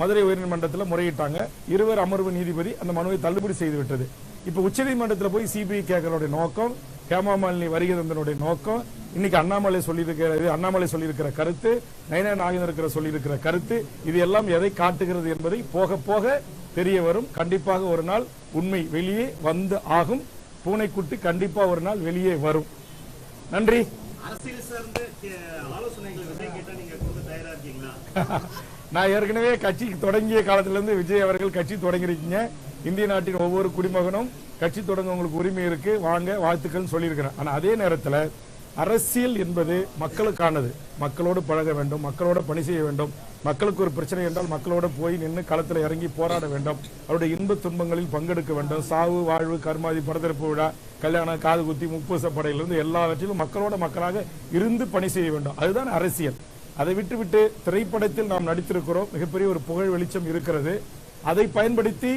மதுரை உயர்நீதிமன்றத்தில் முறையிட்டாங்க. இருவர் அமர்வு நீதிபதி அந்த மனுவை தள்ளுபடி செய்து விட்டது. இப்ப உச்சநீதிமன்றத்தில் போய் சிபிஐ கேட்கறதுடைய நோக்கம், ஹேமாமாலினி வருகை தந்தனுடைய நோக்கம், இன்னைக்கு அண்ணாமலை சொல்லியிருக்கிற கருத்து, நயனா நாகேந்திர சொல்லியிருக்கிற கருத்து, இது எல்லாம் எதை காட்டுகிறது என்பதை போக போக தெரிய வரும். கண்டிப்பாக ஒரு நாள் உண்மை வெளியே வந்து ஆகும். பூனைக்குட்டி கண்டிப்பா ஒரு நாள் வெளியே வரும். நன்றி. நான் ஏற்கனவே கட்சி தொடங்கிய காலத்திலிருந்து விஜய் அவர்கள் கட்சி தொடங்கியிருக்கீங்க. இந்திய நாட்டின் ஒவ்வொரு குடிமகனும் கட்சி தொடங்க உங்களுக்கு உரிமை இருக்கு, வாங்க வாழ்த்துக்கள் சொல்லியிருக்கிறேன். ஆனா அதே நேரத்தில் அரசியல் என்பது மக்களுக்கானது. மக்களோடு பழக வேண்டும், மக்களோட பணி செய்ய வேண்டும். மக்களுக்கு ஒரு பிரச்சனை என்றால் மக்களோட போய் நின்று களத்தில் இறங்கி போராட வேண்டும். அவருடைய இன்ப துன்பங்களில் பங்கெடுக்க வேண்டும். சாவு, வாழ்வு, கர்மாதி, பரதரப்பு விழா, கல்யாணம், காது குத்தி, முப்பூச படையிலிருந்து எல்லாவற்றிலும் மக்களோட மக்களாக இருந்து பணி செய்ய வேண்டும். அதுதான் அரசியல். அதை விட்டுவிட்டு திரைப்படத்தில் நாம் நடித்திருக்கிறோம், மிகப்பெரிய ஒரு புகழ் வெளிச்சம் இருக்கிறது. அதை பயன்படுத்தி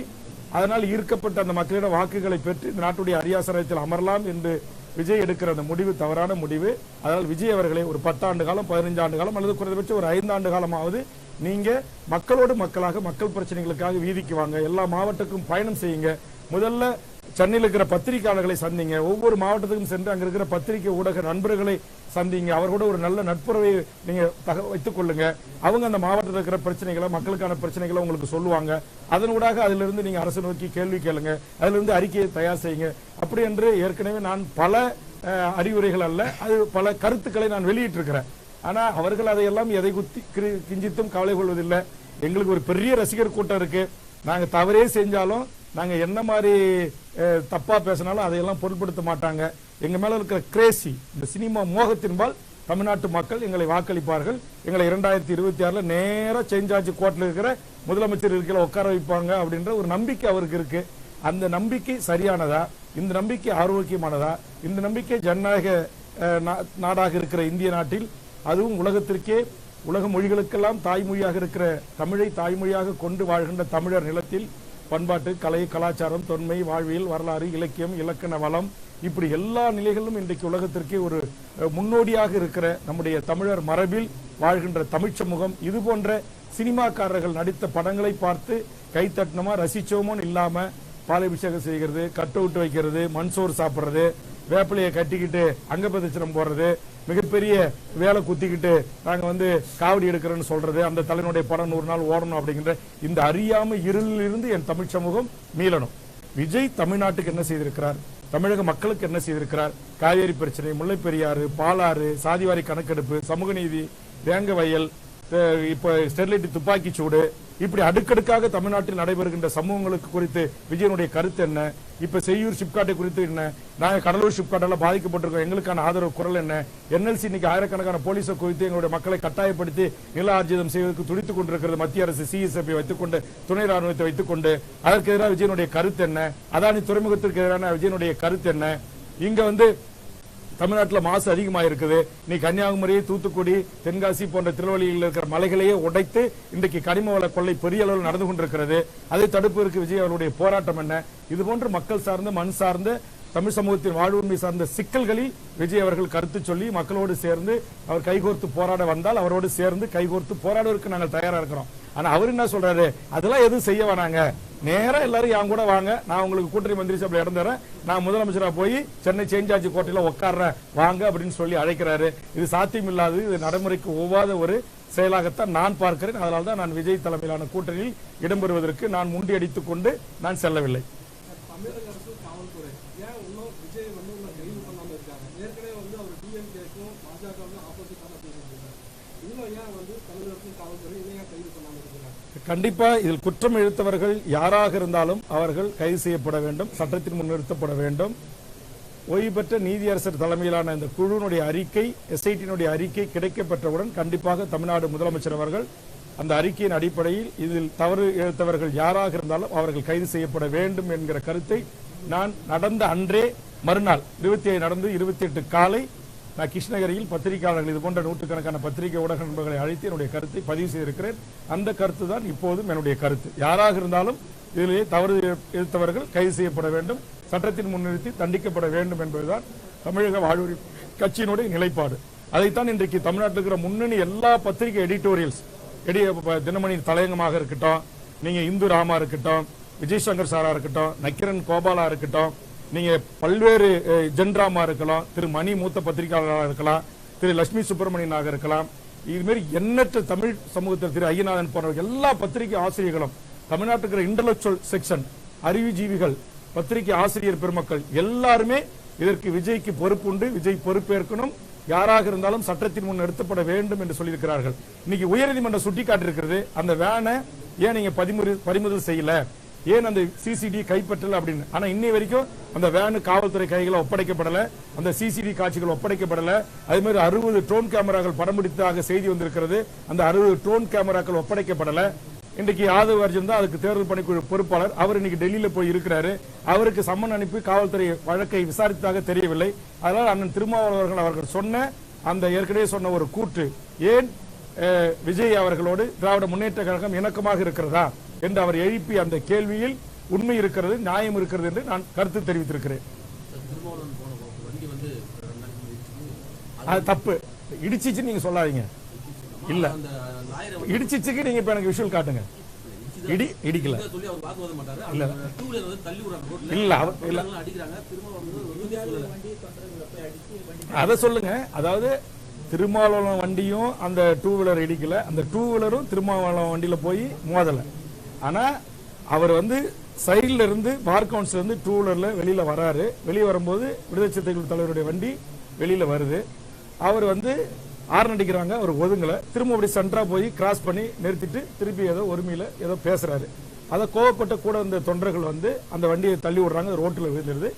அதனால் ஈர்க்கப்பட்ட அந்த மக்களிடம் வாக்குகளை பெற்று இந்த நாட்டுடைய அரியாசனத்தில் அமரலாம் என்று விஜய் எடுக்கிற அந்த முடிவு தவறான முடிவு. அதனால் விஜய் அவர்களை ஒரு 10 ஆண்டு காலம், 15 ஆண்டு காலம் அல்லது குறைந்தபட்சம் ஒரு 5 ஆண்டு காலமாவது நீங்க மக்களோடு மக்களாக மக்கள் பிரச்சனைகளுக்காக வீதிக்கு வாங்க, எல்லா மாவட்டத்துக்கும் பயணம் செய்யுங்க. முதல்ல சென்னையில் இருக்கிற பத்திரிகையாளர்களை சந்திங்க, ஒவ்வொரு மாவட்டத்துக்கும் சென்று அங்க இருக்கிற பத்திரிகை ஊடக நண்பர்களை சந்திங்க, அவர்களோட ஒரு நல்ல நட்புறவை நீங்க வைத்துக் கொள்ளுங்க. அவங்க அந்த மாவட்டத்தில் இருக்கிற பிரச்சனைகளை, மக்களுக்கான பிரச்சனைகளை உங்களுக்கு சொல்லுவாங்க. அதனூடாக அதிலிருந்து நீங்க அரசு நோக்கி கேள்வி கேளுங்க, அதிலிருந்து அறிக்கையை தயார் செய்யுங்க. அப்படி என்று ஏற்கனவே நான் பல அறிவுரைகள் அல்ல, அது பல கருத்துக்களை நான் வெளியிட்டிருக்கிறேன். ஆனா அவர்கள் அதையெல்லாம் எதை குத்தி கிஞ்சித்தும் கவலை கொள்வதில்லை. எங்களுக்கு ஒரு பெரிய ரசிகர் கூட்டம் இருக்கு. நாங்க தவறே செஞ்சாலும், நாங்க என்ன மாதிரி தப்பா பேசினாலும் அதையெல்லாம் பொருட்படுத்த மாட்டாங்க. எங்க மேல இருக்கிற கிரேசி, இந்த சினிமா மோகத்தின்பால் தமிழ்நாட்டு மக்கள் எங்களை வாக்களிப்பார்கள். எங்களை 2026 நேரா செஞ்சாச்சு கோட்டில் இருக்கிற முதலமைச்சர் இருக்கிற உட்கார வைப்பாங்க அப்படின்ற ஒரு நம்பிக்கை அவருக்கு இருக்கு. அந்த நம்பிக்கை சரியானதா? இந்த நம்பிக்கை ஆரோக்கியமானதா? இந்த நம்பிக்கை ஜனநாயக நாடாக இருக்கிற இந்திய நாட்டில், அதுவும் உலகத்திற்கே, உலக மொழிகளுக்கெல்லாம் தாய்மொழியாக இருக்கிற தமிழை தாய்மொழியாக கொண்டு வாழ்கின்ற தமிழர் நிலத்தில் பண்பாட்டு, கலை, கலாச்சாரம், தொன்மை, வாழ்வியல், வரலாறு, இலக்கியம், இலக்கண வளம், இப்படி எல்லா நிலைகளிலும் இன்றைக்கு உலகத்திற்கே ஒரு முன்னோடியாக இருக்கிற நம்முடைய தமிழர் மரபில் வாழ்கின்ற தமிழ் சமூகம் இது போன்ற சினிமாக்காரர்கள் நடித்த படங்களை பார்த்து கைத்தட்டணுமா ரசிச்சோமோன்னு இல்லாம பாலாபிஷேகம் செய்கிறது, கட் அவுட் வைக்கிறது, மண்சோறு சாப்பிடுறது, வேப்பிலையை கட்டிக்கிட்டு அங்க பிரதட்சணம் போடுறது, மிகப்பெரிய வேலை குத்திக்கிட்டு நாங்க காவடி எடுக்கிறோன்னு சொல்றது, அந்த தலைவனுடைய படம் 100 நாள் ஓடணும் அப்படிங்கிற இந்த அறியாமை இருளிலிருந்து என் தமிழ் சமூகம் மீளணும். விஜய் தமிழ்நாட்டுக்கு என்ன செய்திருக்கிறார், தமிழக மக்களுக்கு என்ன செய்திருக்கிறார்? காவேரி பிரச்சனை, முல்லை பெரியாறு, பாலாறு, சாதிவாரி கணக்கெடுப்பு, சமூக நீதி, வேங்க வயல், இப்ப ஸ்டெர்லைட் துப்பாக்கி சூடு, இப்படி அடுக்கடுக்காக தமிழ்நாட்டில் நடைபெறுகின்ற சமூகங்களுக்கு குறித்து விஜயனுடைய கருத்து என்ன? இப்ப செய்யூர் ஷிப்காட்டை குறித்து என்ன? நாங்க கடலூர் ஷிப்காட்டெல்லாம் பாதிக்கப்பட்டிருக்கோம், எங்களுக்கான ஆதரவு குரல் என்ன? என்எல்சி இன்னைக்கு ஆயிரக்கணக்கான போலீஸை குறித்து எங்களுடைய மக்களை கட்டாயப்படுத்தி நில ஆர்ஜிதம் செய்வதற்கு துடித்துக் கொண்டிருக்கிறது மத்திய அரசு. சிஎஸ்எஃப் வைத்துக் கொண்டு, துணை ராணுவத்தை வைத்துக் கொண்டு, அதற்கு எதிராக விஜயனுடைய கருத்து என்ன? அதானி துறைமுகத்திற்கு எதிரான விஜயனுடைய கருத்து என்ன? இங்க தமிழ்நாட்டில் மாசு அதிகமாக இருக்குது. நீ கன்னியாகுமரி, தூத்துக்குடி, தென்காசி போன்ற திருவள்ளியில் இருக்கிற மலைகளையே உடைத்து இன்றைக்கு கனிம வள கொள்ளை பெரிய அளவில் நடந்து கொண்டிருக்கிறது. அதை தடுப்பதற்கு விஜய் அவருடைய போராட்டம் என்ன? இது போன்ற மக்கள் சார்ந்த, மண் சார்ந்த, தமிழ் சமூகத்தின் வாழ்வுரிமை சார்ந்த சிக்கல்களில் விஜய் அவர்கள் கருத்து சொல்லி மக்களோடு சேர்ந்து அவர் கைகோர்த்து போராட வந்தால் அவரோடு சேர்ந்து கைகோர்த்து போராடுவதற்கு நாங்கள் தயாரா இருக்கிறோம். ஆனா அவர் என்ன சொல்றாரு, அதெல்லாம் எதுவும் செய்ய வேணாங்க, நேரம் எல்லாரும் என் கூட வாங்க, நான் உங்களுக்கு கூட்டணி மந்திரி சபையில் இடம் தரேன், நான் முதலமைச்சரா போய் சென்னை செயின்ட் ஜார்ஜ் கோட்டையில உட்கார்றேன் வாங்க அப்படின்னு சொல்லி அழைக்கிறாரு. இது சாத்தியமில்லாதது, இது நடைமுறைக்கு ஒவ்வாத ஒரு செயலாகத்தான் நான் பார்க்கிறேன். அதனால்தான் நான் விஜய் தலைமையிலான கூட்டணியில் இடம்பெறுவதற்கு நான் முண்டியடித்துக் கொண்டு நான் செல்லவில்லை. கண்டிப்பா இதில் குற்றம் இழுத்தவர்கள் யாராக இருந்தாலும் அவர்கள் கைது செய்யப்பட வேண்டும், சட்டத்தின் முன் நிறுத்தப்பட வேண்டும். ஓய்வு பெற்ற நீதியரசர் தலைமையிலான இந்த குழுவினுடைய அறிக்கை, எஸ்ஐடியினுடைய அறிக்கை கிடைக்கப்பெற்றவுடன் கண்டிப்பாக தமிழ்நாடு முதலமைச்சர் அவர்கள் அந்த அறிக்கையின் அடிப்படையில் இதில் தவறு இழுத்தவர்கள் யாராக இருந்தாலும் அவர்கள் கைது செய்யப்பட வேண்டும் என்கிற கருத்தை நான் நடந்த அன்றே மறுநாள் 27 நடந்து 28 காலை நான் கிருஷ்ணகிரியில் பத்திரிகையாளர்கள் இது போன்ற நூற்றுக்கணக்கான பத்திரிகை ஊடக நண்பர்களை அழைத்து என்னுடைய கருத்தை பதிவு செய்திருக்கிறேன். அந்த கருத்து தான் இப்போதும் என்னுடைய கருத்து. யாராக இருந்தாலும் இதிலே தவறு இழுத்தவர்கள் கைது செய்யப்பட வேண்டும், சட்டத்தின் முன்னிறுத்தி தண்டிக்கப்பட வேண்டும் என்பதுதான் தமிழக வாழ்வுரிமை கட்சியினுடைய நிலைப்பாடு. அதைத்தான் இன்றைக்கு தமிழ்நாட்டில் இருக்கிற முன்னணி எல்லா பத்திரிகை எடிட்டோரியல்ஸ், தினமணி தலையங்கமாக இருக்கட்டும், நீங்க இந்து ராமா இருக்கட்டும், விஜய் சங்கர் சாரா இருக்கட்டும், நக்கிரன் கோபாலா இருக்கட்டும், நீங்க பல்வேறு ஜென்ராமா இருக்கலாம், திரு மணி மூத்த பத்திரிகையாளராக இருக்கலாம், திரு லட்சுமி சுப்பிரமணியனாக இருக்கலாம், இதுமாரி எண்ணற்ற தமிழ் சமூகத்தில் திரு ஐயநாதன் போன்ற எல்லா பத்திரிகை ஆசிரியர்களும், தமிழ்நாட்டுக்கு இன்டலெக்சுவல் செக்ஷன், அறிவுஜீவிகள், பத்திரிகை ஆசிரியர் பெருமக்கள் எல்லாருமே இதற்கு விஜய்க்கு பொறுப்புண்டு, விஜய் பொறுப்பேற்கணும், யாராக இருந்தாலும் சட்டத்தின் முன் நிறுத்தப்பட வேண்டும் என்று சொல்லியிருக்கிறார்கள். இன்னைக்கு உயர்நீதிமன்றம் சுட்டிக்காட்டிருக்கிறது, அந்த வேனை ஏன் நீங்க பறிமுதல் செய்யல, ஏன் அந்த சிசிடி கைப்பற்றல அப்படின்னு. ஆனா இன்னை வரைக்கும் அந்த வேனு காவல்துறை கைகளை ஒப்படைக்கப்படல, அந்த சிசிடி காட்சிகள் ஒப்படைக்கப்படல. அதே மாதிரி 60 ட்ரோன் கேமராக்கள் படம் பிடித்ததாக செய்தி வந்திருக்கிறது, அந்த 60 ட்ரோன் கேமராக்கள் ஒப்படைக்கப்படல. இன்றைக்கு யாதவ் அர்ஜுன் தான் அதுக்கு தேர்தல் பணிக்குழு பொறுப்பாளர், அவர் இன்னைக்கு டெல்லியில போய் இருக்கிறாரு. அவருக்கு சம்மன் அனுப்பி காவல்துறை வழக்கை விசாரித்ததாக தெரியவில்லை. அதனால் அண்ணன் திருமாவளவர்கள் அவர்கள் சொன்ன அந்த ஏற்கனவே சொன்ன ஒரு கூற்று, ஏன் விஜய் அவர்களோடு திராவிட முன்னேற்ற கழகம் இணக்கமாக இருக்கிறதா என்று அவர் எழுப்பிய அந்த கேள்வியில் உண்மை இருக்கிறது, நியாயம் இருக்கிறது என்று நான் கருத்து தெரிவித்திருக்கிறேன். அது தப்பு. இடிச்சிச்சு நீங்க சொல்லாதீங்க. இல்ல, இடிச்சிச்சுக்கு நீங்க இப்ப எனக்கு விஷுவல் காட்டுங்க. இடிக்கல இல்ல இல்ல இல்ல அத சொல்லுங்க. அதாவது திருமாவளவன் வண்டியும் அந்த டூ வீலர் இடிக்கல, அந்த டூ வீலரும் திருமாவளவன் வண்டியில போய் மோதல. ஆனா அவர் சைட்ல இருந்து பார் கவுன்சில் இருந்து டூ வீலர்ல வெளியில வராரு. வெளியே வரும்போது விடுதலை சிறுத்தைகள் தலைவருடைய வண்டி வெளியில வருது. அவர் ஆர்ன் அடிக்கிறாங்க, அவர் ஒதுங்கல. திரும்ப அப்படி சென்டரா போய் கிராஸ் பண்ணி நிறுத்திட்டு திருப்பி ஏதோ ஒருமையில ஏதோ பேசுறாரு. அதை கோவப்பட்ட கூட இந்த தொண்டர்கள் அந்த வண்டியை தள்ளி விடுறாங்க, ரோட்டில் விழுந்துருது.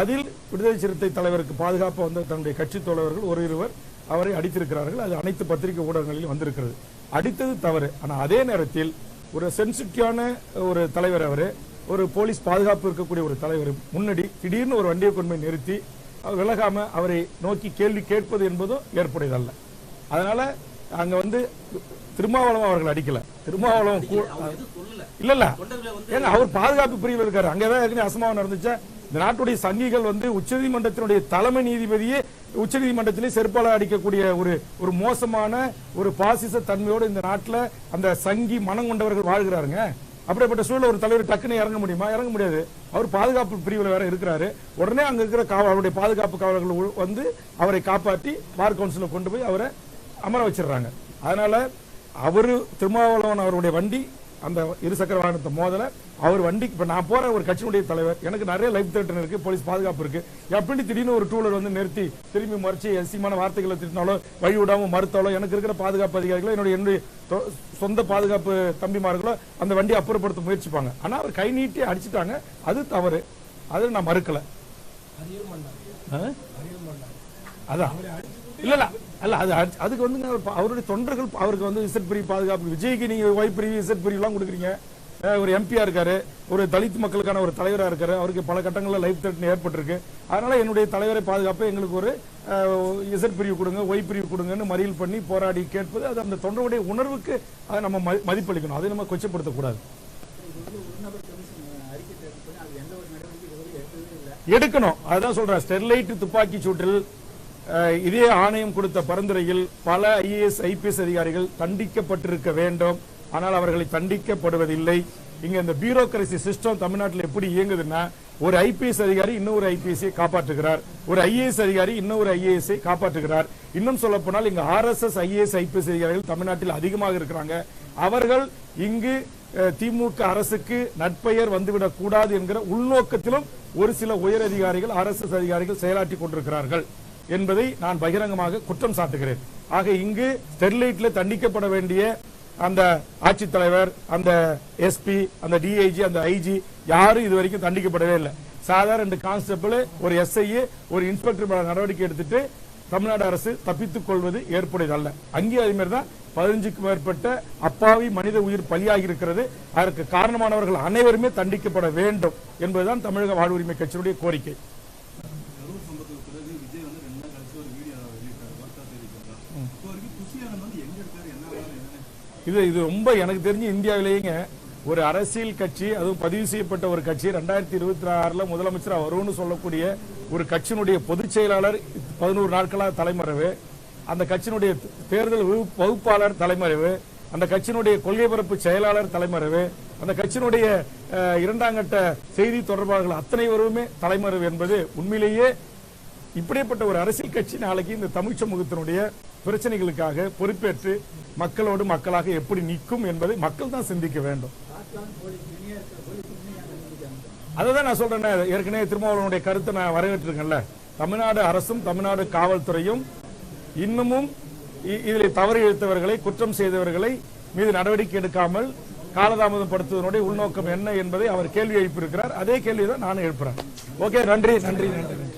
அதில் விடுதலை சிறுத்தை தலைவருக்கு பாதுகாப்பு தன்னுடைய கட்சி தோழர்கள் ஒரு இருவர் அவரை அடித்திருக்கிறார்கள். அது அனைத்து பத்திரிகை ஊடகங்களிலும் வந்திருக்கிறது. அடித்தது தவறு. ஆனா அதே நேரத்தில் ஒரு சென்சிட்டிவான ஒரு தலைவர், அவரு ஒரு போலீஸ் பாதுகாப்பு இருக்கக்கூடிய ஒரு தலைவர் முன்னாடி திடீர்னு ஒரு வண்டியை கொண்டு போய் நிறுத்தி விலகாம அவரை நோக்கி கேள்வி கேட்பது என்பதும் ஏற்புடையதல்ல. அதனால அங்க திருமாவளவன் அவர்கள் அடிக்கல. திருமாவளவன் இல்ல இல்ல ஏங்க அவர் பாதுகாப்பு பிரிவில் இருக்காரு. அங்கதான் ஏற்கனவே அசம்பாவம் நடந்துச்சா? இந்த நாட்டுடைய சங்கிகள் உச்சநீதிமன்றத்தினுடைய தலைமை நீதிபதியே உச்சநீதிமன்றத்திலே செருப்பால அடிக்கக்கூடிய ஒரு மோசமான ஒரு பாசிச தன்மையோடு இந்த நாட்டில் அந்த சங்கி மனம் கொண்டவர்கள் வாழ்கிறாருங்க. அப்படிப்பட்ட சூழல் ஒரு தலைவர் டக்குன்னு இறங்க முடியுமா? இறங்க முடியாது. அவர் பாதுகாப்பு பிரிவில் வேற இருக்கிறாரு. உடனே அங்க இருக்கிற அவருடைய பாதுகாப்பு காவலர்கள் அவரை காப்பாற்றி பார் கவுன்சில கொண்டு போய் அவரை அமர வச்சிடறாங்க. அதனால அவரு திருமாவளவன் அவருடைய வண்டி அந்த இருசக்கர வாகனத்தை மோதல. அவர் வண்டி இப்ப நான் போற ஒரு கட்சியினுடைய தலைவர், எனக்கு நிறைய லைஃப் த்ரெட்டன் இருக்கு, போலீஸ் பாதுகாப்பு இருக்கு. எப்படி திடீர்னு ஒரு டூலர் நிறுத்தி திரும்பி மறைச்சு எசிமான வார்த்தைகளை திட்டினாலோ வழி விடாம மறுத்தாலோ எனக்கு இருக்கிற பாதுகாப்பு அதிகாரிகளோ என்னுடைய சொந்த பாதுகாப்பு தம்பிமார்களோ அந்த வண்டியை அப்புறப்படுத்த முயற்சிப்பாங்க. ஆனா அவர் கை நீட்டி அடிச்சுட்டாங்க. அது தவறு. அது நான் மறுக்கல. அதான் இல்ல இல்ல அல்ல அது அதுக்கு அவருடைய தொண்டர்கள் அவருக்கு இசட் பிரிவு பாதுகாப்பு, விஜய்க்கு நீங்க ஒய் பிரிவு இசட் பிரிவு எல்லாம் கொடுக்குறீங்க. ஒரு எம்பியா இருக்காரு, ஒரு தலித் மக்களுக்கான ஒரு தலைவரா இருக்காரு, அவருக்கு பல கட்டங்களில் லைஃப் த்ரெட் ஏற்பட்டிருக்கு. அதனால என்னுடைய தலைவரை பாதுகாப்பு எங்களுக்கு ஒரு இசட் பிரிவு கொடுங்க, ஒய் பிரிவு கொடுங்கன்னு மறியல் பண்ணி போராடி கேட்பது, அது அந்த தொண்டருடைய உணர்வுக்கு அதை நம்ம மதிப்பளிக்கணும், அதை நம்ம கொச்சப்படுத்தக்கூடாது. எடுக்கணும், அதுதான் சொல்றேன். ஸ்டெர்லைட் துப்பாக்கி சூட்டில் இதே ஆணையம் கொடுத்த பரிந்துரையில் பல IAS IPS அதிகாரிகள் தண்டிக்கப்பட்டிருக்க வேண்டும். ஆனால் அவர்களை தண்டிக்கப்படுவதில்லை. இங்க இந்த பியூரோக்ரசி சிஸ்டம் தமிழ்நாட்டில் எப்படி இயங்குதுன்னா, ஒரு IPS அதிகாரி இன்னொரு IPS காப்பாற்றுகிறார், ஒரு IAS அதிகாரி இன்னொரு IAS காப்பாற்றுகிறார். இன்னும் சொல்ல போனால் இங்க RSS IAS IPS அதிகாரிகள் தமிழ்நாட்டில் அதிகமாக இருக்கிறாங்க. அவர்கள் இங்கு திமுக அரசுக்கு நட்பெயர் வந்துவிடக் கூடாது என்கிற உள்நோக்கத்திலும் ஒரு சில உயர் அதிகாரிகள் RSS அதிகாரிகள் செயலாற்றி கொண்டிருக்கிறார்கள் என்பதை நான் பகிரங்கமாக குற்றம் சாட்டுகிறேன். ஆக இங்கு ஸ்டெர்லைட்ல தண்டிக்கப்பட வேண்டிய அந்த ஆட்சித்தலைவர், அந்த SP, அந்த DIG, அந்த IG யாரும் இதுவரைக்கும் தண்டிக்கப்படவே இல்லை. சாதாரண 2 கான்ஸ்டபிள், ஒரு SI, ஒரு இன்ஸ்பெக்டர் நடவடிக்கை எடுத்துட்டு தமிழ்நாடு அரசு தப்பித்துக் கொள்வது ஏற்புடையது அல்ல. அங்கே அதே மாதிரி தான் 15க்கும் மேற்பட்ட அப்பாவி மனித உயிர் பலியாகி இருக்கிறது. அதற்கு காரணமானவர்கள் அனைவருமே தண்டிக்கப்பட வேண்டும் என்பதுதான் தமிழக வாழ்வுரிமை கட்சியினுடைய கோரிக்கை. இது ரொம்ப எனக்கு தெரிஞ்சு இந்தியாவிலேயே ஒரு அரசியல் கட்சி, அதுவும் பதிவு செய்யப்பட்ட ஒரு கட்சி 2026 முதலமைச்சராக வரும்னு சொல்லக்கூடிய ஒரு கட்சியினுடைய பொதுச் செயலாளர் 11 நாட்களாக தலைமறைவு, அந்த கட்சியினுடைய தேர்தல் வகுப்பாளர் தலைமறைவு, அந்த கட்சியினுடைய கொள்கை பரப்பு செயலாளர் தலைமறைவு, அந்த கட்சியினுடைய 2ஆம் கட்ட செய்தி தொடர்பாளர்கள் அத்தனை பேருமே தலைமறைவு என்பது உண்மையிலேயே இப்படிப்பட்ட ஒரு அரசியல் கட்சி நாளைக்கு இந்த தமிழ் சமூகத்தினுடைய பிரச்சனைகளுக்காக பொறுப்பேற்று மக்களோடு மக்களாக எப்படி நிற்கும் என்பதை மக்கள் தான் சிந்திக்க வேண்டும். அதான் நான் சொல்றேன். ஏற்கனவே திருமாவளவனுடைய கருத்தை நான் வரவேற்றிருக்கேன்ல. தமிழ்நாடு அரசும் தமிழ்நாடு காவல்துறையும் இன்னமும் இதில் தவறு இழுத்தவர்களை, குற்றம் செய்தவர்களை மீது நடவடிக்கை எடுக்காமல் காலதாமதப்படுத்துவதனுடைய உள்நோக்கம் என்ன என்பதை அவர் கேள்வி எழுப்பியிருக்கிறார். அதே கேள்வி தான் நானும் எழுப்புறேன். ஓகே, நன்றி நன்றி நன்றி.